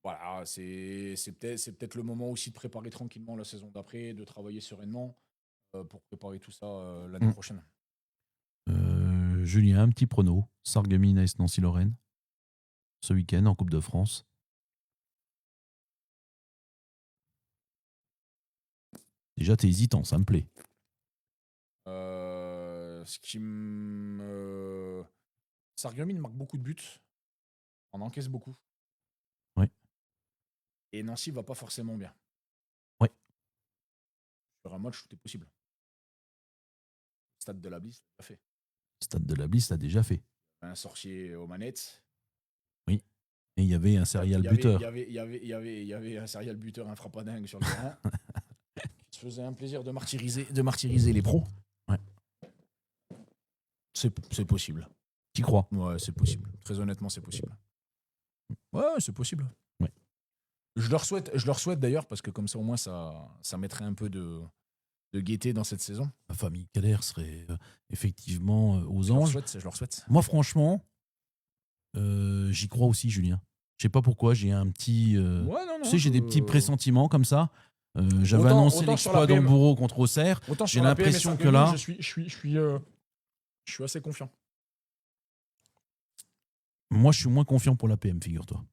voilà, c'est peut-être le moment aussi de préparer tranquillement la saison d'après, de travailler sereinement pour préparer tout ça l'année prochaine. Julien, un petit prono. Sarreguemines AS Nancy-Lorraine ce week-end en Coupe de France. Déjà, t'es hésitant, ça me plaît. Sarreguemines marque beaucoup de buts, on encaisse beaucoup. Oui. Et Nancy va pas forcément bien. Oui. Sur un match, tout est possible. Stade de la Bliss, l'a fait. Stade de la Bliss l'a déjà fait. Un sorcier aux manettes. Oui. Et il y avait un serial buteur. Il y avait un serial buteur, un frappadingue sur le terrain. Il se faisait un plaisir de martyriser les pros. Ouais. C'est possible. T'y crois? Ouais, c'est possible. Très honnêtement, c'est possible. Ouais, c'est possible. Ouais. Je leur souhaite d'ailleurs, parce que comme ça, au moins, ça mettrait un peu de gaieté dans cette saison. La famille Keller serait effectivement aux anges. Je leur souhaite. Moi, franchement, j'y crois aussi, Julien. Je sais pas pourquoi, j'ai un petit. Ouais, non, tu sais, j'ai des petits pressentiments comme ça. J'avais annoncé l'exploit PM, d'Amburo contre Auxerre. J'ai l'impression que là. Je suis assez confiant. Moi, je suis moins confiant pour la PM, figure-toi.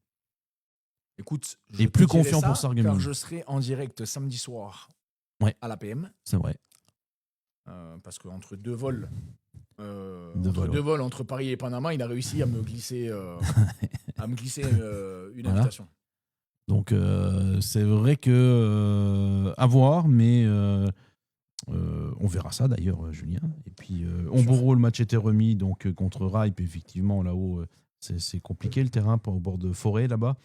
Écoute, et plus confiant pour Sarreguemines. Car je serai en direct samedi soir à la PM. C'est vrai. Parce qu'entre deux vols, deux vols entre Paris et Panama, il a réussi à me glisser, une invitation. Donc, c'est vrai que à voir, mais on verra ça d'ailleurs, Julien. Et puis, Amburo, le match était remis donc contre Ripe. Effectivement, là-haut, c'est compliqué le terrain au bord de forêt là-bas.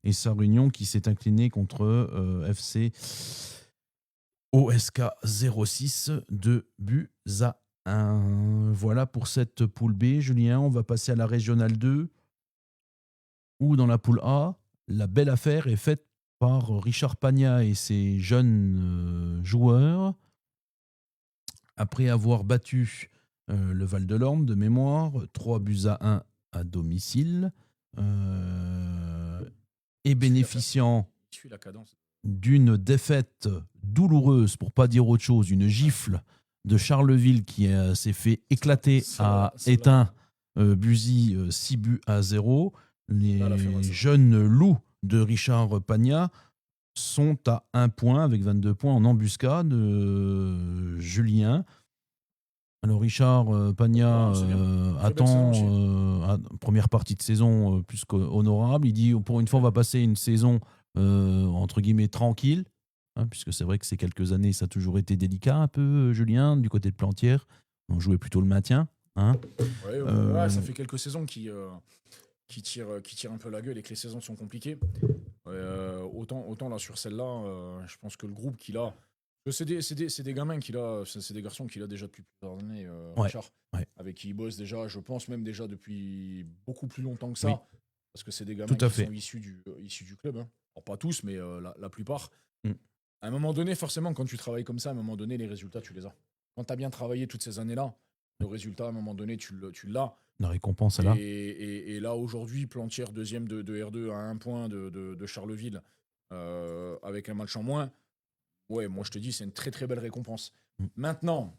Et Sarre-Union qui s'est incliné contre FC OSK 06, 2-1. Voilà pour cette poule B, Julien. On va passer à la régionale 2, où dans la poule A, la belle affaire est faite par Richard Pagna et ses jeunes joueurs. Après avoir battu le Val-de-Lorme de mémoire, 3-1 à domicile, et bénéficiant d'une défaite douloureuse, pour pas dire autre chose, une gifle de Charleville qui s'est fait éclater à Étain Buzy 6-0. Les jeunes loups de Richard Pagna sont à 1 point avec 22 points en embuscade. Julien. Alors Richard Pagna attend première partie de saison plus qu'honorable. Il dit pour une fois on va passer une saison entre guillemets tranquille, hein, puisque c'est vrai que ces quelques années ça a toujours été délicat un peu, Julien, du côté de Plantière. On jouait plutôt le maintien. Hein. Ouais, ça fait quelques saisons qui tire un peu la gueule et que les saisons sont compliquées. Autant là sur celle-là, je pense que le groupe qu'il a, c'est des gamins qu'il a, c'est des garçons qu'il a déjà depuis plusieurs années, Richard, avec qui il bosse déjà, je pense même déjà depuis beaucoup plus longtemps que ça, parce que c'est des gamins qui sont issus du club. Hein. Alors, pas tous, mais la plupart. À un moment donné, forcément, quand tu travailles comme ça, à un moment donné, les résultats, tu les as. Quand tu as bien travaillé toutes ces années-là, le résultat, à un moment donné, tu l'as. La récompense est là. Et là, aujourd'hui, Plantière, deuxième de R2 à 1 point de Charleville, avec un match en moins. Ouais, moi, je te dis, c'est une très, très belle récompense. Maintenant,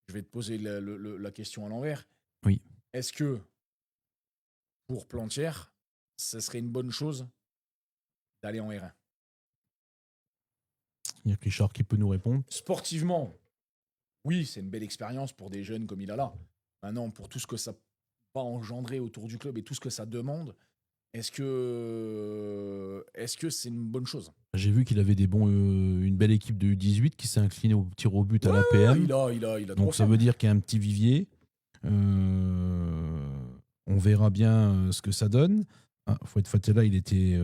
je vais te poser la question à l'envers. Oui. Est-ce que, pour Plantière, ça serait une bonne chose d'aller en R1 ? Il y a Richard qui peut nous répondre. Sportivement, oui, c'est une belle expérience pour des jeunes comme il a là. Maintenant, pour tout ce que ça va engendrer autour du club et tout ce que ça demande, est-ce que c'est une bonne chose ? J'ai vu qu'il avait une belle équipe de U18 qui s'est inclinée au tir au but à la PM. Il a donc ça veut dire qu'il y a un petit vivier. On verra bien ce que ça donne. Fouad Fatela, il était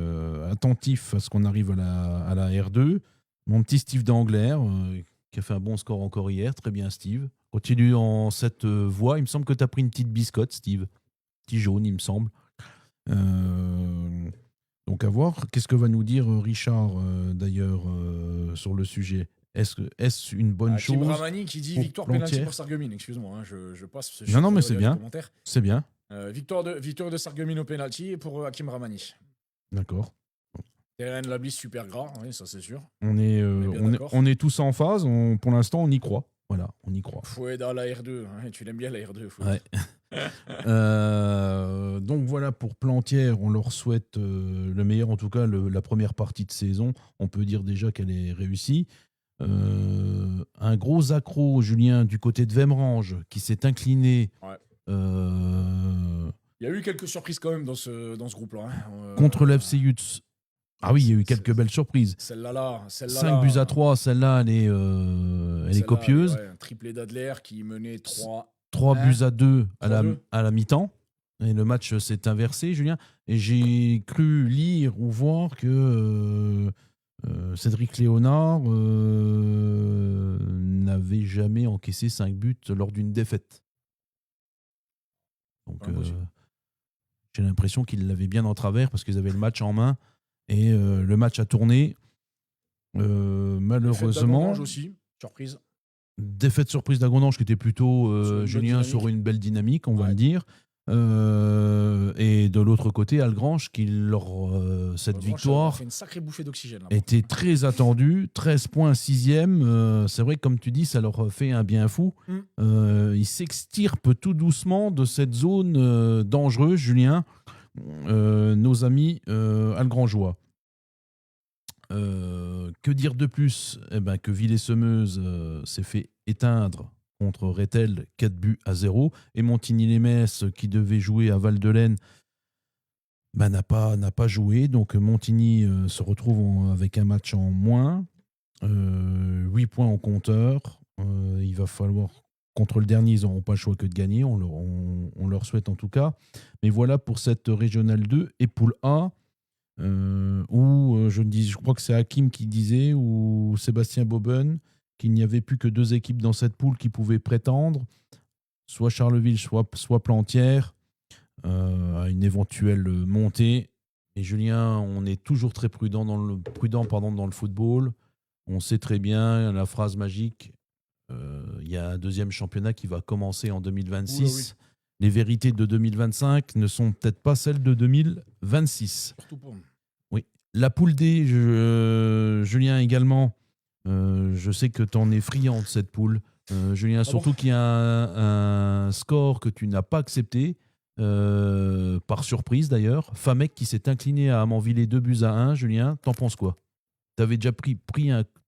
attentif à ce qu'on arrive à la R2. Mon petit Steve d'Angler, qui a fait un bon score encore hier. Très bien, Steve. Continue en cette voie. Il me semble que tu as pris une petite biscotte, Steve. Petit jaune, il me semble. Donc à voir. Qu'est-ce que va nous dire Richard, d'ailleurs, sur le sujet ? Est-ce une bonne chose ? Kim Ramani qui dit victoire pénalty pour Sarreguemines. Excuse-moi, hein, je passe ce Non, mais c'est bien. C'est bien. Victoire de Sarreguemines au pénalty pour Hakim Ramani. D'accord. Terrain de la blisse super gras, oui, ça c'est sûr. On est tous en phase. Pour l'instant, on y croit. Voilà, on y croit. Fouet dans la R2. Hein, tu l'aimes bien la R2, Fouet. Ouais. Donc voilà, pour Plantière, on leur souhaite le meilleur. En tout cas, la première partie de saison, on peut dire déjà qu'elle est réussie. Un gros accro, Julien, du côté de Vemrange, qui s'est incliné. Ouais. Il y a eu quelques surprises quand même dans ce groupe-là. Hein. Contre l'FC Yutz. Ah oui, il y a eu quelques belles surprises. Celle-là 5-3, celle-là, elle est copieuse. Ouais, un triplé d'Adler qui menait 3-2 à la mi-temps. Et le match s'est inversé, Julien. Et j'ai cru lire ou voir que Cédric Léonard n'avait jamais encaissé 5 buts lors d'une défaite. Donc, j'ai l'impression qu'ils l'avaient bien en travers parce qu'ils avaient le match en main. Et le match a tourné. Malheureusement. Aussi, surprise. Défaite surprise d'Agondange qui était plutôt Julien sur une belle dynamique, on va le dire. Et de l'autre côté, Algrange, cette victoire fait une sacrée bouffée d'oxygène. Était très attendue. 13 points, 6e. C'est vrai que, comme tu dis, ça leur fait un bien fou. Ils s'extirpent tout doucement de cette zone dangereuse, Julien. Nos amis algrangeois. Que dire de plus ? Que Villers-Semeuse s'est fait éteindre contre Rethel 4-0 et Montigny-les-Metz qui devait jouer à Val-de-Laine n'a pas joué. Donc Montigny se retrouve avec un match en moins, 8 points en compteur. Il va falloir, contre le dernier, ils n'auront pas le choix que de gagner, on leur souhaite en tout cas. Mais voilà pour cette Régionale 2 et Poule A. Je crois que c'est Hakim qui disait, ou Sébastien Boben, qu'il n'y avait plus que 2 équipes dans cette poule qui pouvaient prétendre, soit Charleville, soit Plantière, à une éventuelle montée. Et Julien, on est toujours très prudent dans le football. On sait très bien la phrase magique, il y a un deuxième championnat qui va commencer en 2026. Oula, oui. Les vérités de 2025 ne sont peut-être pas celles de 2026. Surtout pour nous. Oui. La poule D, Julien également, je sais que tu en es friand de cette poule. Julien, surtout qu'il y a un score que tu n'as pas accepté, par surprise d'ailleurs. Famec qui s'est incliné à Amanvillers 2-1. Julien, t'en penses quoi ? Tu avais déjà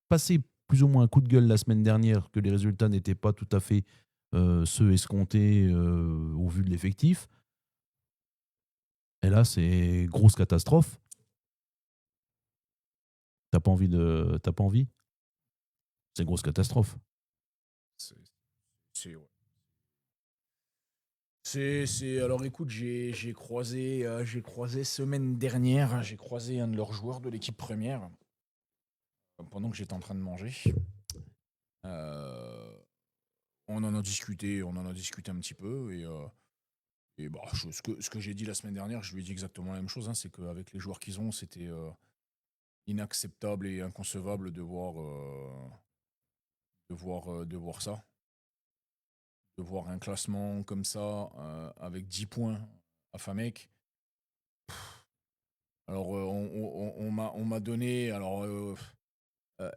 passé plus ou moins un coup de gueule la semaine dernière que les résultats n'étaient pas tout à fait ceux escomptés au vu de l'effectif. Et là, c'est grosse catastrophe. T'as pas envie C'est une grosse catastrophe. Alors écoute, j'ai croisé semaine dernière, j'ai croisé un de leurs joueurs de l'équipe première pendant que j'étais en train de manger. On en a discuté un petit peu et ce que j'ai dit la semaine dernière, je lui ai dit exactement la même chose. C'est qu'avec les joueurs qu'ils ont, c'était inacceptable et inconcevable de voir ça. De voir un classement comme ça, avec 10 points à Famec. Alors, on m'a donné. Alors,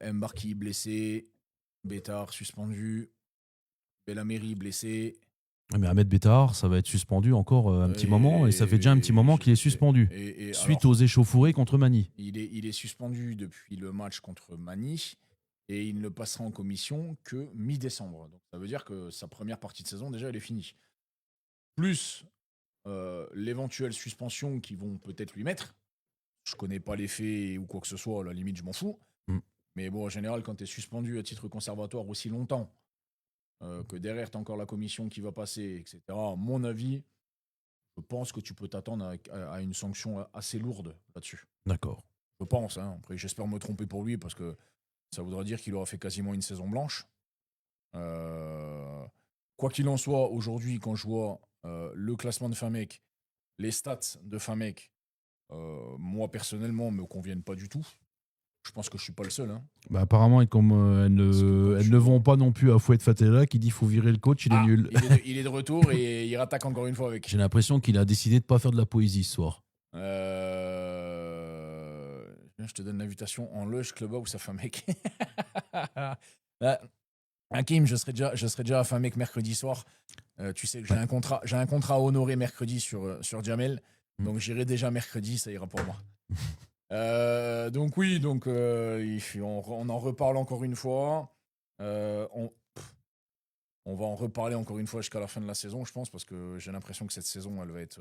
Mbarki blessé, Bétard suspendu, Bellaméry blessé. Mais Ahmed Bétard, ça va être suspendu encore un petit moment, et ça fait déjà un petit moment qu'il est suspendu, suite aux échauffourées contre Magny. Il est suspendu depuis le match contre Magny, et il ne passera en commission que mi-décembre. Donc ça veut dire que sa première partie de saison, déjà, elle est finie. Plus l'éventuelle suspension qu'ils vont peut-être lui mettre. Je connais pas les faits ou quoi que ce soit, à la limite, je m'en fous. Mais bon, en général, quand tu es suspendu à titre conservatoire aussi longtemps, que derrière, tu as encore la commission qui va passer, etc., à mon avis, je pense que tu peux t'attendre à une sanction assez lourde là-dessus. D'accord. Je pense. Après, j'espère me tromper pour lui, parce que ça voudra dire qu'il aura fait quasiment une saison blanche. Quoi qu'il en soit, aujourd'hui, quand je vois le classement de Famec, les stats de Famec, moi, personnellement, me conviennent pas du tout. Je pense que je suis pas le seul. Apparemment, et comme elles ne vont pas non plus à Fouet Fatela, qui dit qu'il faut virer le coach, il est nul. Il est de retour et il rattaque encore une fois avec. J'ai l'impression qu'il a décidé de pas faire de la poésie ce soir. Je te donne l'invitation en loge Clubhouse à Famec. Hakim, je serai déjà à Famec mercredi soir. Tu sais que j'ai un contrat à honorer mercredi sur Jamel. Donc j'irai déjà mercredi, ça ira pour moi. Donc oui, on en reparle encore une fois. On va en reparler encore une fois jusqu'à la fin de la saison, je pense, parce que j'ai l'impression que cette saison, elle va être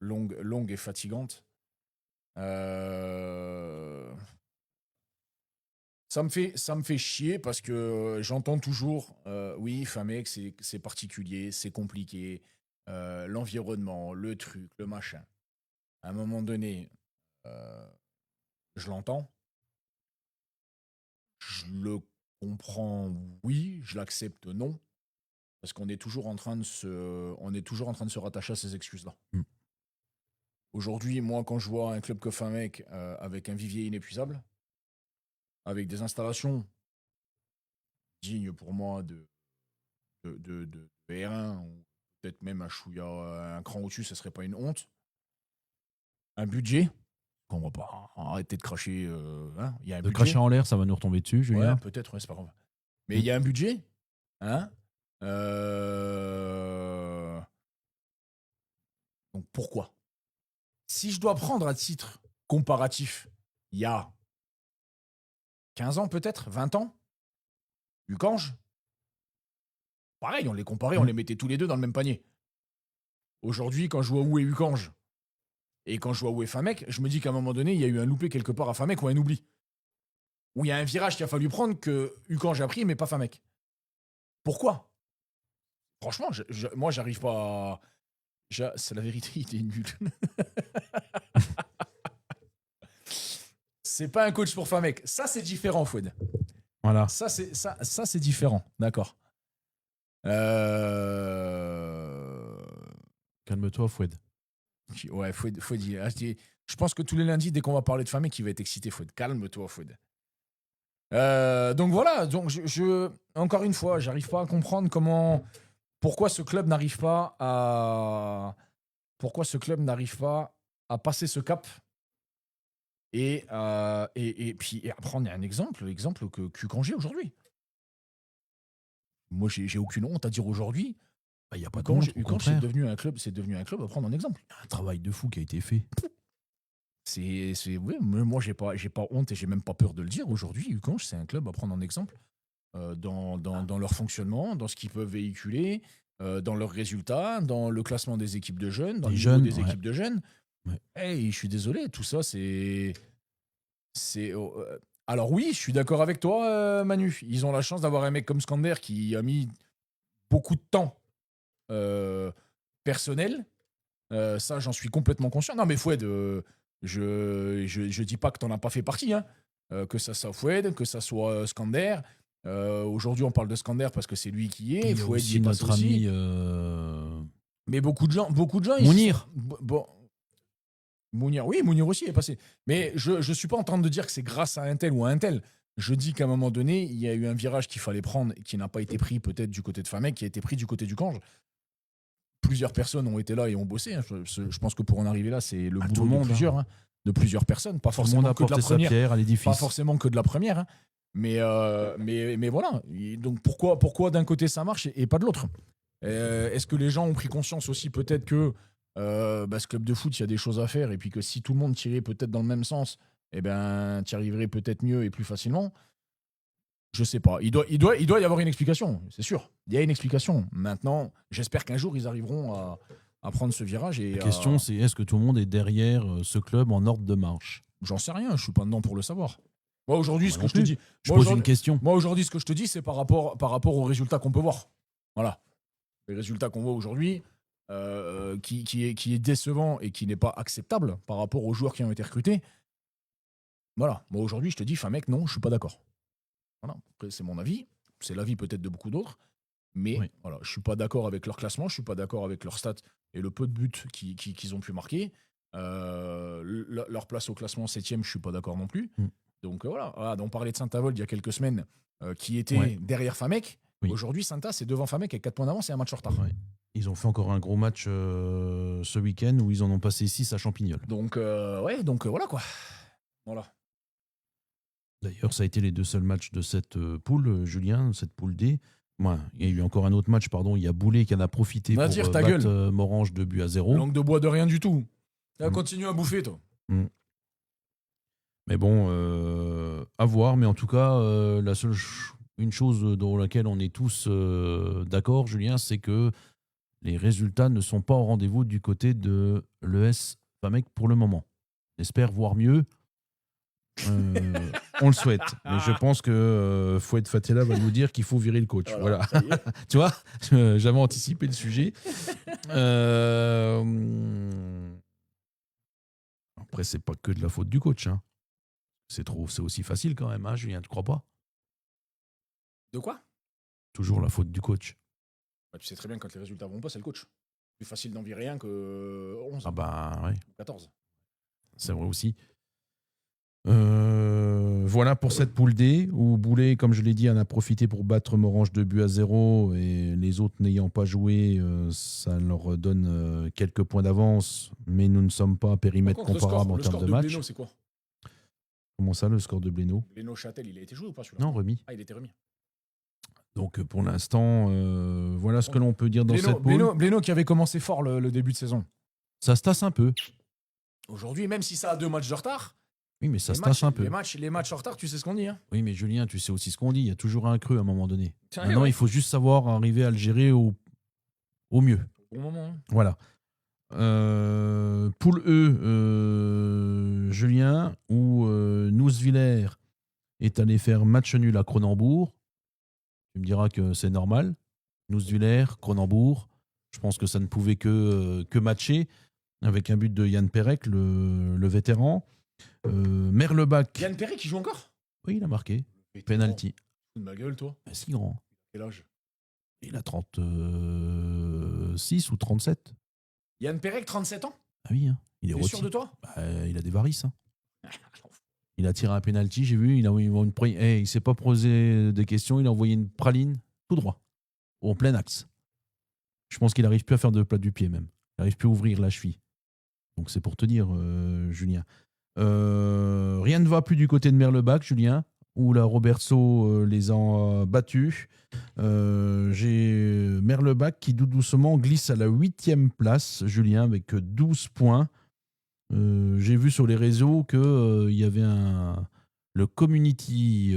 longue et fatigante. Ça me fait chier parce que j'entends toujours, oui, Famec, c'est particulier, c'est compliqué. l'environnement, le truc, le machin. À un moment donné, je l'entends, je le comprends, oui, je l'accepte, non, parce qu'on est toujours en train de se rattacher à ces excuses-là. Mm. Aujourd'hui, moi, quand je vois un club que fait un mec avec un vivier inépuisable, avec des installations dignes pour moi de R1, ou peut-être même un chouïa, un cran au-dessus, ce serait pas une honte. Un budget, qu'on va pas arrêter de cracher. Hein, il y a un De budget. cracher en l'air, ça va nous retomber dessus, Ouais, Julien. peut-être, ouais, c'est pas grave. Mais il y a un budget. Hein. Donc pourquoi? Si je dois prendre à titre comparatif, il y a 15 ans peut-être, 20 ans, Ucange, pareil, on les comparait, on les mettait tous les deux dans le même panier. Aujourd'hui, quand je vois où est Ucange et quand je vois où est Famec, je me dis qu'à un moment donné, il y a eu un loupé quelque part à Famec ou un oubli. Où il y a un virage qu'il a fallu prendre que Ucange a pris, mais pas Famec. Pourquoi? Franchement, moi, j'arrive pas à... C'est la vérité, il est nul. C'est pas un coach pour Famec. Ça, c'est différent, Foued. Voilà. Ça, c'est différent. D'accord. Calme-toi, Foued. Ouais, Foued. Je pense que tous les lundis, dès qu'on va parler de Famec, il va être excité, Foued. Calme-toi, Foued. Donc voilà. Donc encore une fois, j'arrive pas à comprendre pourquoi ce club n'arrive pas à passer ce cap. Et puis après, on a l'exemple que Ucange aujourd'hui. Moi, j'ai aucune honte à dire aujourd'hui. Il n'y a pas de honte, au Ucange, contraire. c'est devenu un club à prendre en exemple. Un travail de fou qui a été fait. Oui, moi, j'ai pas honte et j'ai même pas peur de le dire. Aujourd'hui, Ucange, c'est un club à prendre en exemple dans leur fonctionnement, dans ce qu'ils peuvent véhiculer, dans leurs résultats, dans le classement des équipes de jeunes, dans le niveau des équipes de jeunes. Ouais. Hey, je suis désolé, tout ça, c'est... Alors oui, je suis d'accord avec toi, Manu. Ils ont la chance d'avoir un mec comme Skander qui a mis beaucoup de temps personnel. Ça, j'en suis complètement conscient. Non, mais Foued, je dis pas que t'en as pas fait partie. Hein. Que ça soit Foued, que ça soit Skander. Aujourd'hui, on parle de Skander parce que c'est lui qui est. Il y a Foued, aussi il est notre aussi. ami... Mais beaucoup de gens Mounir. Bon, Mounir, oui, Mounir aussi est passé. Mais je ne suis pas en train de dire que c'est grâce à un tel ou à un tel. Je dis qu'à un moment donné, il y a eu un virage qu'il fallait prendre et qui n'a pas été pris peut-être du côté de Famec, qui a été pris du côté du Cange. Plusieurs personnes ont été là et ont bossé. Hein. Je pense que pour en arriver là, c'est le boulot de plusieurs personnes, pas forcément que de la première. Pierre à l'édifice. Pas forcément que de la première. Hein. Mais voilà. Donc pourquoi d'un côté ça marche et pas de l'autre? Est-ce que les gens ont pris conscience aussi peut-être que ce club de foot, il y a des choses à faire et puis que si tout le monde tirait peut-être dans le même sens, eh ben, tu y arriverais peut-être mieux et plus facilement. Je sais pas. Il doit y avoir une explication, c'est sûr. Il y a une explication. Maintenant, j'espère qu'un jour, ils arriveront à prendre ce virage. La question, c'est est-ce que tout le monde est derrière ce club en ordre de marche? J'en sais rien, je suis pas dedans pour le savoir. Moi, aujourd'hui, ce que je te dis... Je pose une question. Moi, aujourd'hui, ce que je te dis, c'est par rapport aux résultats qu'on peut voir. Voilà. Les résultats qu'on voit aujourd'hui... qui est décevant et qui n'est pas acceptable par rapport aux joueurs qui ont été recrutés. Voilà. Moi, aujourd'hui, je te dis, mec, non, je suis pas d'accord. Voilà. Après, c'est mon avis. C'est l'avis peut-être de beaucoup d'autres. Mais oui. Voilà, je suis pas d'accord avec leur classement, je suis pas d'accord avec leurs stats et le peu de buts qu'ils ont pu marquer. Leur place au classement 7e, je suis pas d'accord non plus. Donc voilà. On parlait de Saint-Avold il y a quelques semaines, qui était derrière Famec. Oui. Aujourd'hui, Saint-A, c'est devant Famec avec 4 points d'avance et un match en retard. Ouais. Ils ont fait encore un gros match ce week-end où ils en ont passé 6 à Champignol. Donc voilà quoi. Voilà. D'ailleurs, ça a été les 2 seuls matchs de cette poule, Julien, cette poule D. Ouais, il y a eu encore un autre match, pardon. Il y a Boulet qui en a profité pour battre Morange 2-0. Langue de bois de rien du tout. Continue à bouffer, toi. Mais bon, à voir. Mais en tout cas, une chose dans laquelle on est tous d'accord, Julien, c'est que les résultats ne sont pas au rendez-vous du côté de l'ES Famec pour le moment. On espère voir mieux. On le souhaite. Mais je pense que Fouad Fatela va nous dire qu'il faut virer le coach. Voilà. Tu vois, j'avais anticipé le sujet. Après, c'est pas que de la faute du coach. Hein. C'est aussi facile quand même, hein, Julien, tu crois pas? De quoi? Toujours la faute du coach. Bah, tu sais très bien que quand les résultats vont pas, c'est le coach. Plus facile d'en virer un que 11. Ah bah ouais. 14. C'est vrai aussi. Voilà pour cette poule D où Boulay, comme je l'ai dit, en a profité pour battre Morange 2-0 et les autres n'ayant pas joué, ça leur donne quelques points d'avance, mais nous ne sommes pas à périmètre comparable en termes de match. Blénaud, c'est quoi? Comment ça, le score de Blénaud? Blénaud-Châtel, il a été joué ou pas celui-là? Non, remis. Ah, il était remis. Donc pour l'instant, voilà ce que l'on peut dire dans cette poule. Blénaud qui avait commencé fort le début de saison. Ça se tasse un peu. Aujourd'hui, même si ça a 2 matchs de retard. Oui, mais ça se tasse un peu. Les matchs en retard, tu sais ce qu'on dit. Hein. Oui, mais Julien, tu sais aussi ce qu'on dit. Il y a toujours un creux à un moment donné. Maintenant, il faut juste savoir arriver à le gérer au mieux. Au bon moment. Hein. Voilà. Poule E, Julien, où Nousviller est allé faire match nul à Cronenbourg. Tu me diras que c'est normal. Nousviller, Cronenbourg. Je pense que ça ne pouvait que matcher avec un but de Yann Perec, le vétéran. Merlebach. Yann Perret qui joue encore? Oui, il a marqué. Penalty. De ma gueule, toi. Si grand. Quel âge? Il a 36 ou 37. Yann Perret, 37 ans? Ah oui, hein. Il est sûr de toi? Il a des varices. Hein. Il a tiré un penalty, j'ai vu. Il ne s'est pas posé des questions. Il a envoyé une praline tout droit, en plein axe. Je pense qu'il n'arrive plus à faire de plat du pied même. Il n'arrive plus à ouvrir la cheville. Donc c'est pour te dire, Julien. Rien ne va plus du côté de Merlebach, Julien, où la Robertso les a battus. J'ai Merlebach qui doucement glisse à la 8e place, Julien, avec 12 points. J'ai vu sur les réseaux que il y avait le community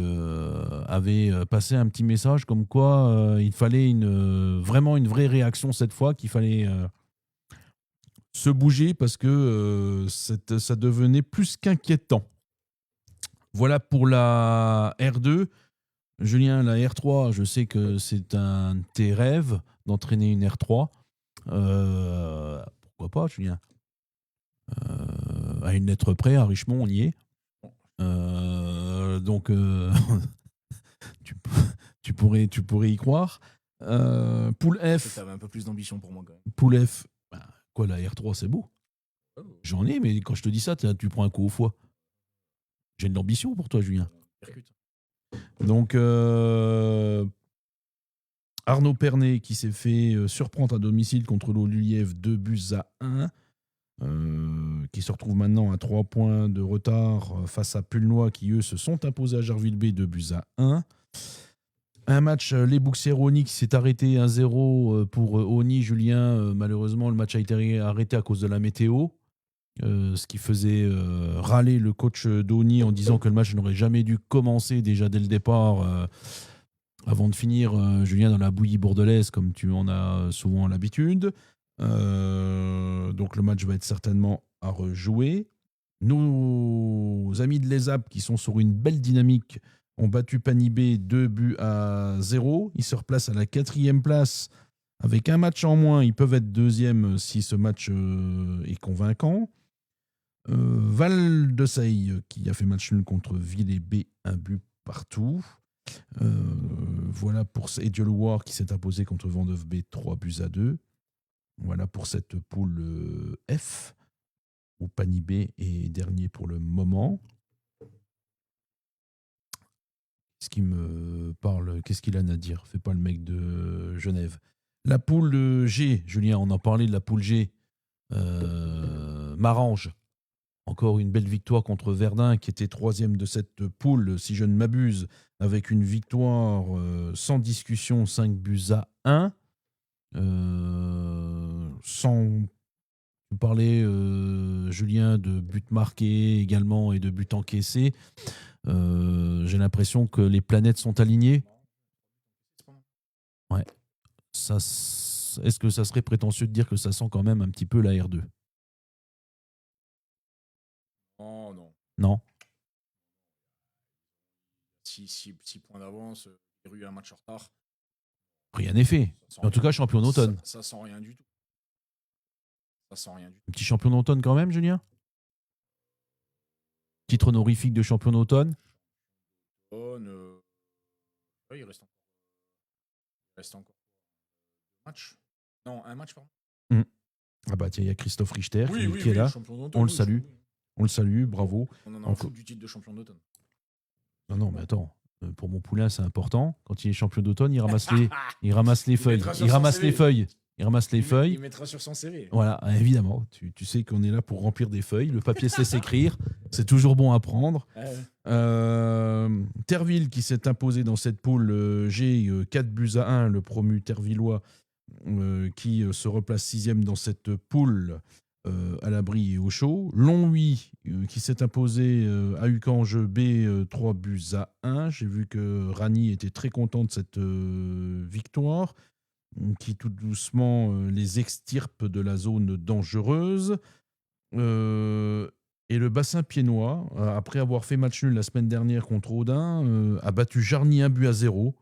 avait passé un petit message comme quoi il fallait vraiment une vraie réaction cette fois, qu'il fallait se bouger parce que ça devenait plus qu'inquiétant. Voilà pour la R2. Julien, la R3, je sais que c'est un de tes rêves d'entraîner une R3. Pourquoi pas, Julien? À une lettre près, à Richemont, on y est. Donc, tu pourrais y croire. Poule F. Tu avais un peu plus d'ambition pour moi quand même. Poule F. Quoi, la R3, c'est beau. J'en ai, mais quand je te dis ça, tu prends un coup au foie. J'ai de l'ambition pour toi, Julien. Donc, Arnaud Pernet qui s'est fait surprendre à domicile contre l'Oluliev 2-1. Qui se retrouve maintenant à 3 points de retard face à Pulnois qui, eux, se sont imposés à Jarville B 2-1. Un match, les Bouxières-Oni qui s'est arrêté 1-0 pour Oni, Julien. Malheureusement, le match a été arrêté à cause de la météo, ce qui faisait râler le coach d'Oni en disant que le match n'aurait jamais dû commencer déjà dès le départ avant de finir, Julien, dans la bouillie bordelaise, comme tu en as souvent l'habitude. Donc le match va être certainement à rejouer. Nos amis de l'ESAP qui sont sur une belle dynamique ont battu Panibé 2-0. Ils se replacent à la 4e place avec un match en moins. Ils peuvent être 2e si ce match est convaincant. Val de Seille qui a fait match nul contre Ville B, un but partout. Voilà pour Edgeloir qui s'est imposé contre Vendeuve B 3-2. Voilà pour cette poule F, où Panibé est dernier pour le moment. Qu'est-ce qu'il me parle? Qu'est-ce qu'il a à dire? Fais pas le mec de Genève. La poule G, Julien, on en parlait de la poule G. Marange. Encore une belle victoire contre Verdun, qui était 3e de cette poule, si je ne m'abuse, avec une victoire sans discussion, 5-1. Sans parler, Julien, de buts marqués également et de buts encaissés, j'ai l'impression que les planètes sont alignées. Ouais. Est-ce que ça serait prétentieux de dire que ça sent quand même un petit peu la R2? Oh non. Non. 6 points d'avance, Villeruy a un match en retard. Rien n'est fait. En tout cas, champion d'automne. Ça sent rien du tout. Un petit champion d'automne quand même, Julien? Titre honorifique de champion d'automne? Il reste encore un match. Non, un match, pardon. Ah bah tiens, il y a Christophe Richter qui est là. On le salue. On le salue, bravo. On en a un foot du titre de champion d'automne. Non, mais attends. Pour mon poulain, c'est important. Quand il est champion d'automne, il ramasse les feuilles. Il ramasse les feuilles. Il mettra sur son CV. Voilà, évidemment. Tu sais qu'on est là pour remplir des feuilles. Le papier se laisse écrire. C'est toujours bon à prendre. Terville qui s'est imposé dans cette poule G, 4-1. Le promu tervillois qui se replace 6e dans cette poule à l'abri et au chaud. Longwy qui s'est imposé à Ucange B 3-1. J'ai vu que Rani était très content de cette victoire qui tout doucement les extirpe de la zone dangereuse. Et le bassin piénois, après avoir fait match nul la semaine dernière contre Audin, a battu Jarny 1-0.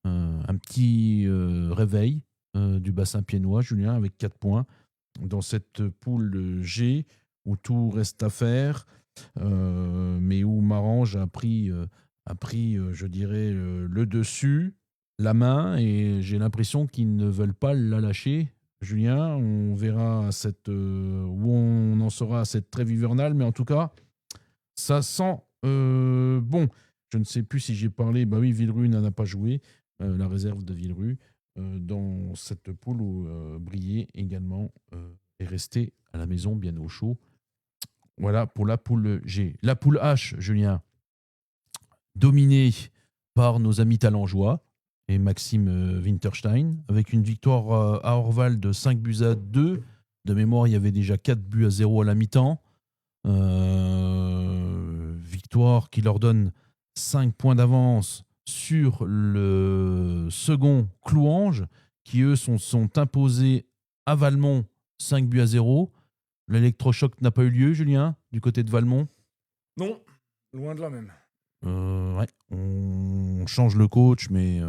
Un petit réveil du bassin piénois, Julien, avec 4 points dans cette poule G où tout reste à faire, mais où Marange a pris, je dirais, le dessus, la main, et j'ai l'impression qu'ils ne veulent pas la lâcher. Julien, on verra où on en sera à cette trêve hivernale, mais en tout cas, ça sent bon. Je ne sais plus si j'ai parlé, bah oui, Villeruy n'en a pas joué, la réserve de Villeruy, dans cette poule où Brié également est resté à la maison bien au chaud. Voilà pour la poule G. La poule H, Julien, dominée par nos amis talengeois et Maxime Winterstein, avec une victoire à Orval de 5-2. De mémoire, il y avait déjà 4-0 à la mi-temps. Victoire qui leur donne 5 points d'avance sur le second Clouange, qui eux sont imposés à Valmont 5-0. L'électrochoc n'a pas eu lieu, Julien, du côté de Valmont? Non, loin de là même. Ouais, on change le coach, mais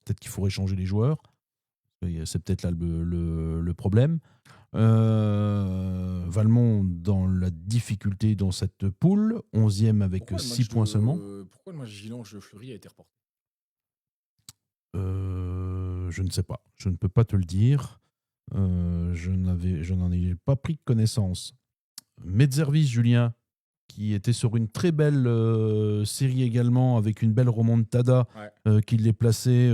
peut-être qu'il faudrait changer les joueurs. C'est peut-être là le problème. Valmont dans la difficulté dans cette poule, 11e avec 6 points seulement. Pourquoi le match Gilange de Fleury a été reporté? Je ne sais pas. Je ne peux pas te le dire. Je n'en ai pas pris connaissance. Metzervis, Julien, qui était sur une très belle série également, avec une belle remontada, qui les plaçait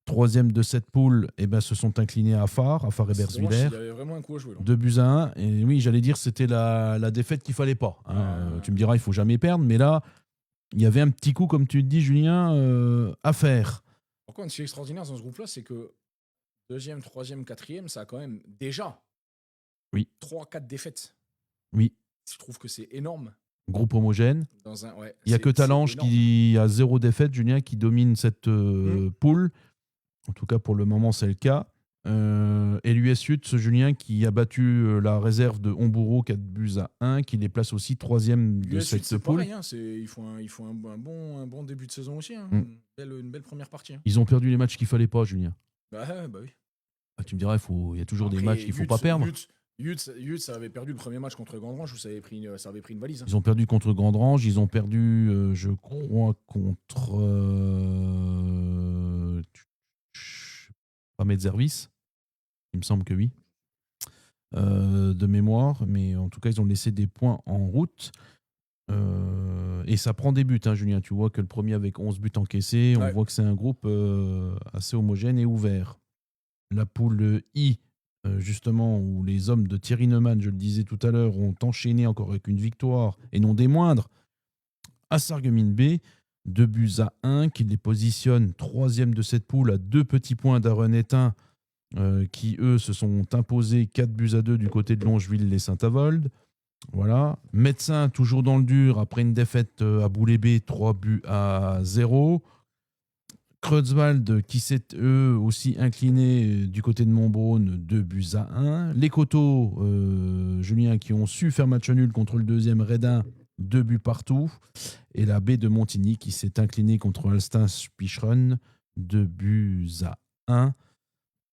3e de cette poule, et ben, se sont inclinés à Phare et Bersviller. Il y avait vraiment un coup à jouer. 2-1. Et oui, j'allais dire c'était la défaite qu'il fallait pas. Tu me diras, il faut jamais perdre, mais là, il y avait un petit coup, comme tu te dis, Julien, à faire. Par contre, ce qui est extraordinaire dans ce groupe-là, c'est que 2e, 3e, 4e, ça a quand même déjà 3-4 défaites. Oui. Je trouve que c'est énorme. Groupe homogène. Il n'y a que Talange qui a 0 défaite, Julien, qui domine cette poule. En tout cas, pour le moment, c'est le cas. Et l'US Sud, ce Julien, qui a battu la réserve de Homburo 4-1, qui les place aussi 3e de cette poule. Pareil, il faut un bon début de saison aussi. Une belle première partie. Ils ont perdu les matchs qu'il ne fallait pas, Julien. Bah oui. Tu me diras, il y a toujours des matchs qu'il ne faut pas perdre. Yut, ça avait perdu le premier match contre Grandrange où ça avait pris une valise. Ils ont perdu contre Grandrange, ils ont perdu, je crois, contre pas Metzervis. Il me semble que oui. De mémoire, mais en tout cas, ils ont laissé des points en route. Et ça prend des buts, Julien. Tu vois que le premier avec 11 buts encaissés, on voit que c'est un groupe assez homogène et ouvert. La poule I, justement, où les hommes de Thierry Neumann, je le disais tout à l'heure, ont enchaîné encore avec une victoire, et non des moindres, à Sarreguemines B, 2-1, qui les positionne 3e de cette poule à 2 petits points d'Arenetin, qui, eux, se sont imposés 4-2 du côté de Longeville et Saint-Avold. Voilà. Médecin, toujours dans le dur, après une défaite à Boulébé, 3-0. Creutzwald qui s'est eux aussi incliné du côté de Montbraun, 2-1. Les Coteaux, Julien, qui ont su faire match nul contre le 2e Redin, 2 buts partout. Et la baie de Montigny qui s'est inclinée contre Alstin Spicheren, 2 buts à 1.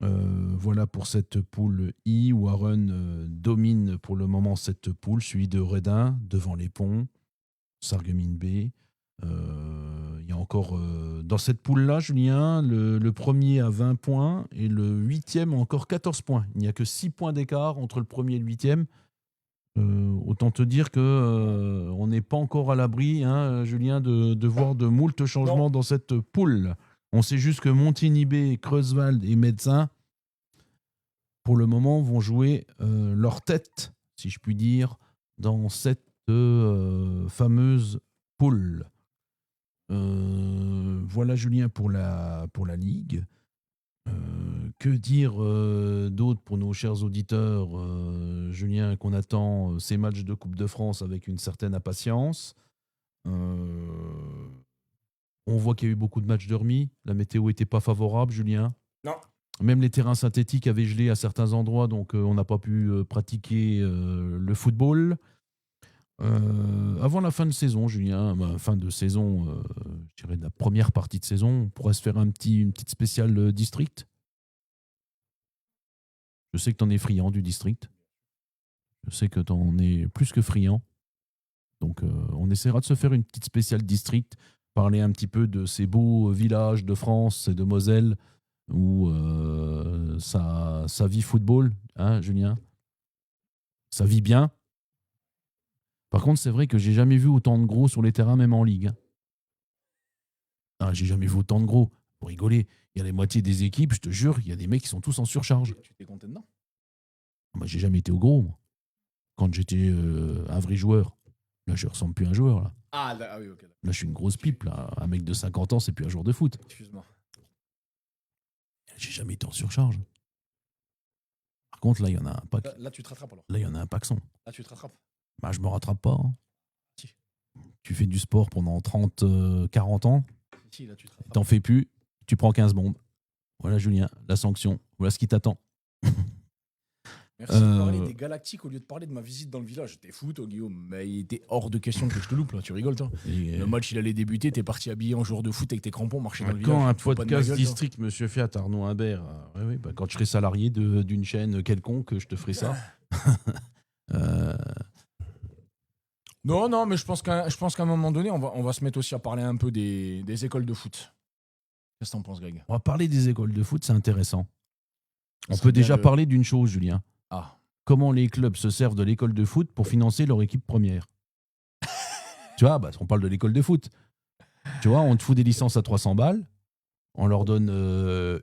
Voilà pour cette poule I. Warren domine pour le moment cette poule, suivi de Redin devant les ponts, Sarreguemines B. Il y a encore dans cette poule-là, Julien, le premier a 20 points et le 8e a encore 14 points. Il n'y a que 6 points d'écart entre le premier et le 8e. Autant te dire que on n'est pas encore à l'abri, hein, Julien, de voir de moult changements dans cette poule. On sait juste que Montigny, Creuswald et Médecin, pour le moment, vont jouer leur tête, si je puis dire, dans cette fameuse poule. Voilà, Julien, pour la Ligue. Que dire d'autre pour nos chers auditeurs, Julien, qu'on attend ces matchs de Coupe de France avec une certaine impatience. On voit qu'il y a eu beaucoup de matchs de remis. La météo n'était pas favorable, Julien. Non. Même les terrains synthétiques avaient gelé à certains endroits, donc on n'a pas pu pratiquer le football. Avant la fin de saison, Julien, fin de saison, je dirais de la première partie de saison, on pourrait se faire une petite spéciale district. Je sais que tu en es friand du district. Je sais que tu en es plus que friand. Donc, on essaiera de se faire une petite spéciale district, parler un petit peu de ces beaux villages de France et de Moselle où ça vit football, hein, Julien? Ça vit bien. Par contre, c'est vrai que j'ai jamais vu autant de gros sur les terrains, même en Ligue. Ah, j'ai jamais vu autant de gros. Pour rigoler, il y a la moitié des équipes, je te jure, il y a des mecs qui sont tous en surcharge. Tu t'es compté dedans? Moi, j'ai jamais été au gros, moi. Quand j'étais un vrai joueur. Là, je ressemble plus à un joueur. Là, Ah oui, ok. là je suis une grosse pipe. Là. Un mec de 50 ans, c'est plus un joueur de foot. Excuse-moi. J'ai jamais été en surcharge. Par contre, là, il y en a un pack. Là, tu te rattrapes alors. Là, il y en a un paxon. Là, tu te rattrapes. Bah, je me rattrape pas. Hein. Si. Tu fais du sport pendant 30, 40 ans, Si, là, tu te rattrapes. t'en fais plus, tu prends 15 bombes. Voilà, Julien, la sanction. Voilà ce qui t'attend. Merci de parler des Galactiques au lieu de parler de ma visite dans le village. T'es fou, toi, Guillaume. Mais il était hors de question que je te loupe, là. Tu rigoles, toi. Et, Le match, il allait débuter. T'es parti habillé en joueur de foot avec tes crampons, marcher dans le quand village. un Tu fous pas de ma podcast gueule, toi. district, monsieur Fiat, Arnaud Imbert, quand je serai salarié d'une chaîne quelconque, je te ferai ça. Non, mais je pense qu'à un moment donné, on va se mettre aussi à parler un peu des écoles de foot. Qu'est-ce que t'en penses, Greg? On va parler des écoles de foot, c'est intéressant. On Ça peut serait bien déjà de- parler d'une chose, Julien. Ah, Comment les clubs se servent de l'école de foot pour financer leur équipe première. Tu vois, on parle de l'école de foot. Tu vois, on te fout des licences à 300 balles, on leur donne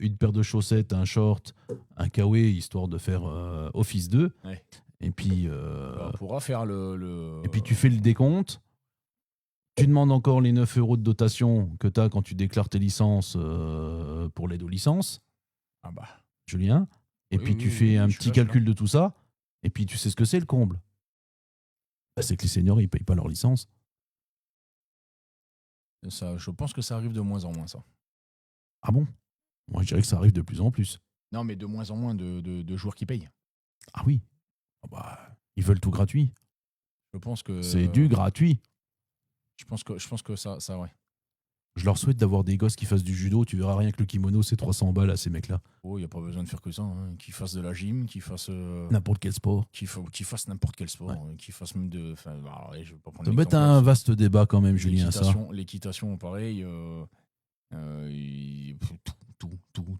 une paire de chaussettes, un short, un kawé, histoire de faire office 2. Ouais. Et puis, on pourra faire le... et puis tu fais le décompte. Tu demandes encore les 9 € de dotation que tu as quand tu déclares tes licences pour l'aide aux licences, Ah bah. Julien. Et Oui, puis oui, tu oui, fais oui, un je suis petit là, je suis calcul de tout ça. Et puis tu sais ce que c'est le comble. C'est que les seniors, ils ne payent pas leur licence. Ça, je pense que ça arrive de moins en moins, ça. Ah bon? Moi, je dirais que ça arrive de plus en plus. Non, mais de moins en moins de joueurs qui payent. Ah oui. Ah bah, ils veulent tout gratuit. Je pense que... C'est du gratuit. Je pense que ça ouais. Je leur souhaite d'avoir des gosses qui fassent du judo. Tu verras rien que le kimono, c'est 300 balles à ces mecs-là. Oh, il n'y a pas besoin de faire que ça. Hein. Qu'ils fassent de la gym, qu'ils fassent... N'importe quel sport. Qu'ils fassent n'importe quel sport. Ouais. Qu'ils fassent même de... Enfin, alors, je vais pas prendre Ça va être l'exemple, un vaste débat quand même, Julien, ça. L'équitation, pareil.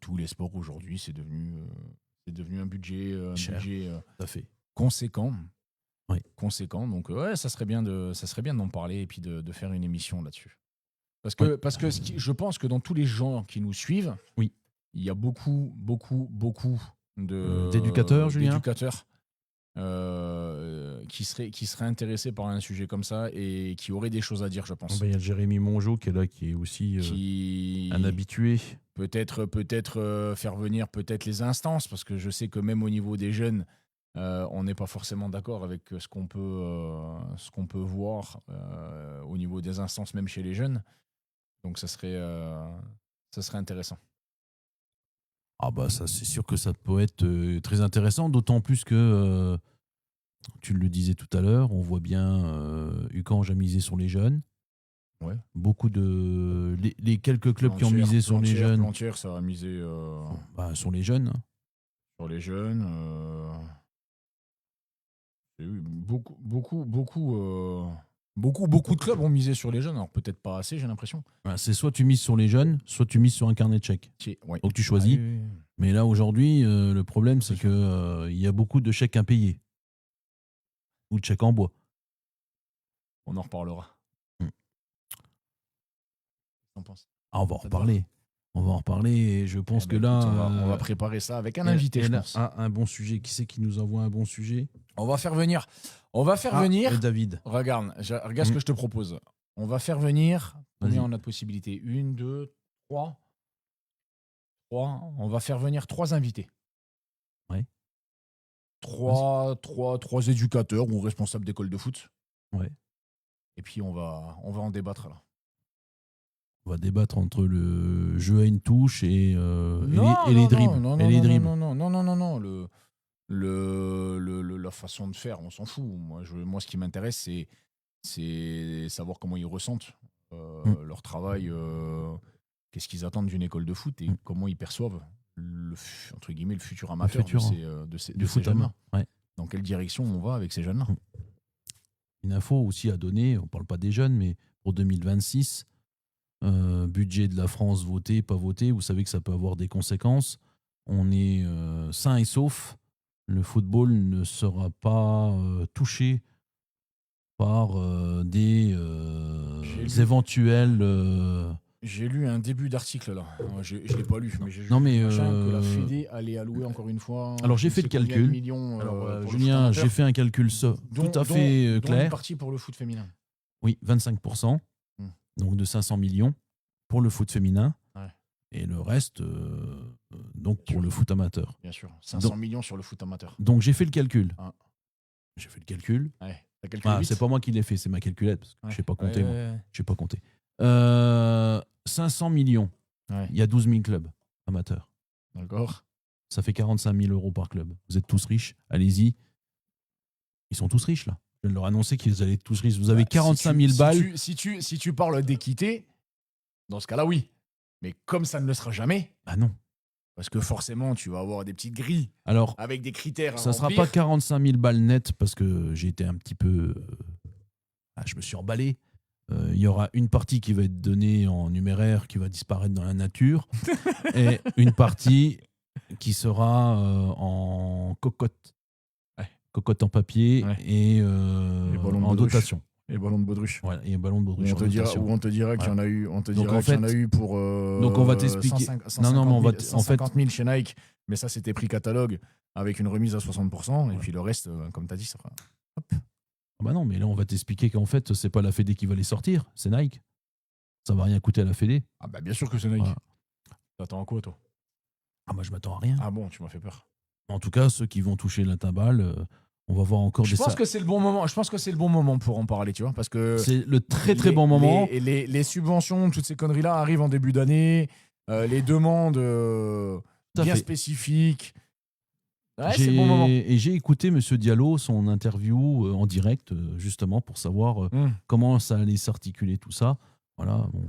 Tous les sports aujourd'hui, c'est devenu un budget, Cher. Tout à fait. conséquent. Oui. Conséquent. Donc, ouais, ça serait bien d'en parler et puis de faire une émission là-dessus. Parce que je pense que dans tous les gens qui nous suivent, oui, il y a beaucoup d'éducateurs, Julien, d'éducateurs qui seraient intéressés par un sujet comme ça et qui auraient des choses à dire, je pense. Il y a Jérémy Mongeau qui est là, qui est aussi un habitué. Peut-être faire venir peut-être les instances, parce que je sais que même au niveau des jeunes, on n'est pas forcément d'accord avec ce qu'on peut voir au niveau des instances, même chez les jeunes. Donc ça serait intéressant. Ah bah ça, c'est sûr que ça peut être très intéressant, d'autant plus que Tu le disais tout à l'heure, on voit bien Ucange a misé sur les jeunes. Ouais. Beaucoup de. Les quelques clubs qui ont misé sur les jeunes. Plantière, ça a misé Sur les jeunes. Hein. sur les jeunes. Et oui, beaucoup de clubs ont misé sur les jeunes. Alors peut-être pas assez, j'ai l'impression. C'est soit tu mises sur les jeunes, soit tu mises sur un carnet de chèques. Ouais. Donc tu choisis. Ah, oui. Mais là, aujourd'hui, le problème, c'est C'est qu'il y a beaucoup de chèques impayés. Ou de chèques en bois. On en reparlera. Hmm. Qu'en penses? Ah, on va en Ça te va? reparler. On va en reparler et je pense que là. Écoute, on va préparer ça avec un invité, je pense. Un bon sujet. Qui c'est qui nous envoie un bon sujet? On va faire venir. David. Regarde ce que je te propose. On va faire venir. Combien Vas-y. on a de possibilités? 1, 2, 3. 3. On va faire venir 3 invités. Ouais. 3 éducateurs ou responsables d'école de foot. Ouais. Et puis on va en débattre là. On va débattre entre le jeu à une touche et Non, les dribbles. Non, et les dribbles. non. La façon de faire, on s'en fout. Moi, ce qui m'intéresse, c'est savoir comment ils ressentent leur travail, qu'est-ce qu'ils attendent d'une école de foot et comment ils perçoivent entre guillemets le futur amateur de ces jeunes-là. Ouais. Dans quelle direction on va avec ces jeunes-là? Une info aussi à donner, on ne parle pas des jeunes, mais pour 2026, budget de la France voté, pas voté, vous savez que ça peut avoir des conséquences. On est sain et sauf. Le football ne sera pas touché par des éventuels. J'ai lu un début d'article là. Je l'ai pas lu, mais j'ai lu que la Fédé allait allouer encore une fois. Alors j'ai fait le calcul. Millions, Alors Julien, j'ai fait un calcul tout à fait clair. Une partie pour le foot féminin. Oui, 25%. Donc de 500 millions pour le foot féminin. Ouais. Et le reste, donc pour le foot amateur. Bien sûr. 500 millions sur le foot amateur. Donc j'ai fait le calcul. Ah. J'ai fait le calcul. Ouais. T'as calculé vite. C'est pas moi qui l'ai fait, c'est ma calculette. Parce que je ne sais pas compter, moi. Je sais pas compter. 500 millions. Ouais. Il y a 12 000 clubs amateurs. D'accord. Ça fait 45 000 € par club. Vous êtes tous riches. Allez-y. Ils sont tous riches, là. Je viens de leur annoncer qu'ils allaient être tous riches. Vous avez 45 000 balles. Si tu parles d'équité, dans ce cas-là, oui. Mais comme ça ne le sera jamais. Ah non. Parce que forcément, tu vas avoir des petites grilles. Alors, avec des critères. Ça ne sera pas 45 000 balles nettes parce que j'ai été un petit peu. Je me suis emballé. Il y aura une partie qui va être donnée en numéraire, qui va disparaître dans la nature, et une partie qui sera en cocotte. Ouais. Cocotte en papier et en dotation. Et ballon de baudruche. Voilà, et ballon de baudruche. On te dira qu'il y en a eu. On te dira qu'il y en a eu pour. Donc on va t'expliquer. 150 000 chez Nike, mais ça c'était prix catalogue avec une remise à 60%. Et puis le reste, comme tu as dit, ça fera. Hop. Ah bah non, mais là on va t'expliquer qu'en fait c'est pas la Fédé qui va les sortir, c'est Nike. Ça va rien coûter à la Fédé. Ah bah bien sûr que c'est Nike. Voilà. T'attends à quoi toi? Ah moi je m'attends à rien. Ah bon, tu m'as fait peur. En tout cas, ceux qui vont toucher la timbale. On va voir encore Je pense que c'est le bon moment. Je pense que c'est le bon moment pour en parler, tu vois, parce que c'est le très bon moment. Les subventions, toutes ces conneries-là arrivent en début d'année. Les demandes bien spécifiques. Ouais, c'est le bon moment. Et j'ai écouté Monsieur Diallo, son interview en direct, justement, pour savoir comment ça allait s'articuler tout ça. Voilà, bon,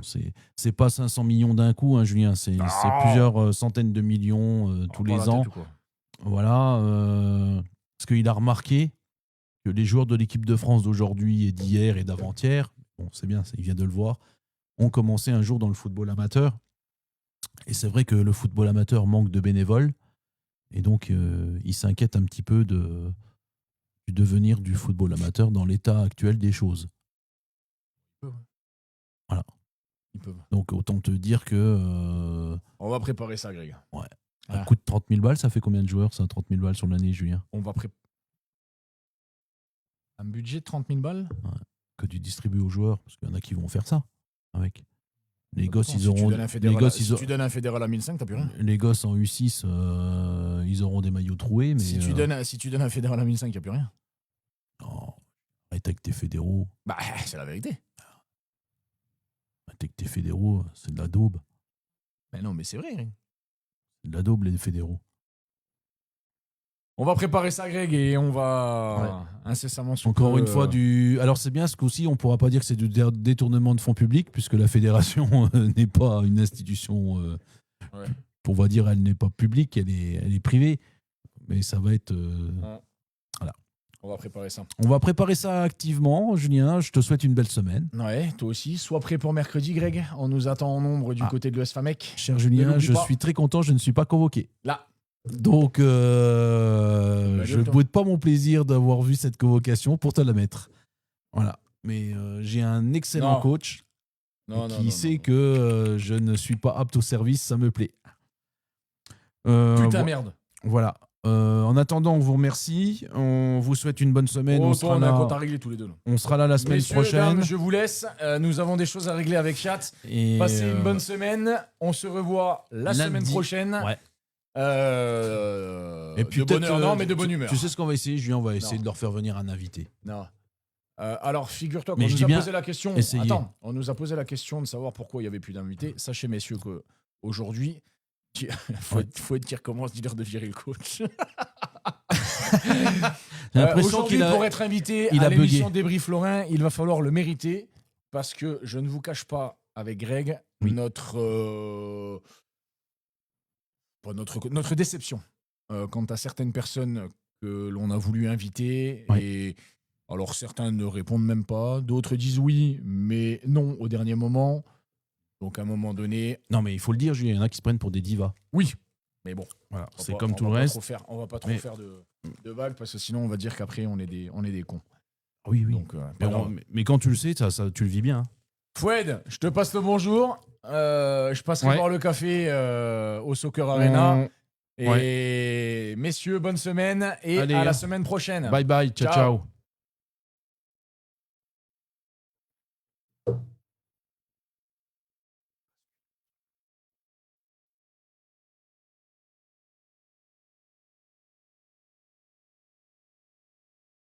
c'est pas 500 millions d'un coup, hein, Julien. C'est plusieurs centaines de millions tous les ans. Voilà. Parce qu'il a remarqué que les joueurs de l'équipe de France d'aujourd'hui et d'hier et d'avant-hier, bon, c'est bien, il vient de le voir, ont commencé un jour dans le football amateur. Et c'est vrai que le football amateur manque de bénévoles. Et donc, il s'inquiète un petit peu du devenir du football amateur dans l'état actuel des choses. Voilà. Ils peuvent. Donc, autant te dire que... On va préparer ça, Greg. Ouais. Un coût de 30 000 balles, ça fait combien de joueurs, ça, 30 000 balles sur l'année, Julien? On va un budget de 30 000 balles que tu distribues aux joueurs, parce qu'il y en a qui vont faire ça avec. Les gosses, ils si auront. Tu donnes un fédéral à 1005, t'as plus rien. Les gosses en U6, ils auront des maillots troués. Mais si tu donnes un fédéral à 1005, t'as plus rien. Non, arrête avec tes fédéraux. Bah, c'est la vérité. Arrête avec tes fédéraux, c'est de la daube. Mais non, mais c'est vrai. C'est de la daube, les fédéraux. On va préparer ça, Greg, et on va incessamment sous Encore peu, une fois, alors c'est bien, ce coup-ci, on ne pourra pas dire que c'est du détournement de fonds publics, puisque la fédération n'est pas une institution, on va dire, elle n'est pas publique, elle est privée. Mais ça va être... Voilà. On va préparer ça. On va préparer ça activement, Julien. Je te souhaite une belle semaine. Ouais, toi aussi. Sois prêt pour mercredi, Greg. On nous attend en nombre du côté de l'USFAMEC. Cher Julien, l'oublie je pas. suis très content, je ne suis pas convoqué. Là. Donc, je ne boude pas mon plaisir d'avoir vu cette convocation pour te la mettre. Voilà. Mais j'ai un excellent coach qui sait que je ne suis pas apte au service, ça me plaît. Putain, merde. Voilà. En attendant, on vous remercie. On vous souhaite une bonne semaine. On a un compte à régler tous les deux. On sera là la semaine prochaine. Dames, je vous laisse. Nous avons des choses à régler avec Chat. Passez une bonne semaine. On se revoit la semaine prochaine. Ouais. Et puis de bonheur, mais de bonne humeur. Tu sais ce qu'on va essayer, Julien? On va essayer de leur faire venir un invité. Non. Alors, figure-toi qu'on nous a posé la question. Attends, on nous a posé la question de savoir pourquoi il n'y avait plus d'invités. Sachez, messieurs, qu'aujourd'hui, faut être qui recommence, dis-leur de virer le coach. J'ai l'impression qu'il pour être invité à l'émission Débrief Lorrain, il va falloir le mériter parce que je ne vous cache pas avec Greg notre déception quant à certaines personnes que l'on a voulu inviter. Et alors certains ne répondent même pas, d'autres disent oui, mais non au dernier moment. Donc à un moment donné... Non mais il faut le dire, Julien, il y en a qui se prennent pour des divas. Oui, mais bon. Voilà, c'est comme tout le reste. On va pas trop faire de vagues parce que sinon on va dire qu'après on est des cons. Oui. Donc, mais quand tu le sais, ça, tu le vis bien. Foued, je te passe le bonjour. Je passerai boire le café au Soccer Arena. Et messieurs, bonne semaine et à la semaine prochaine. Bye bye, ciao.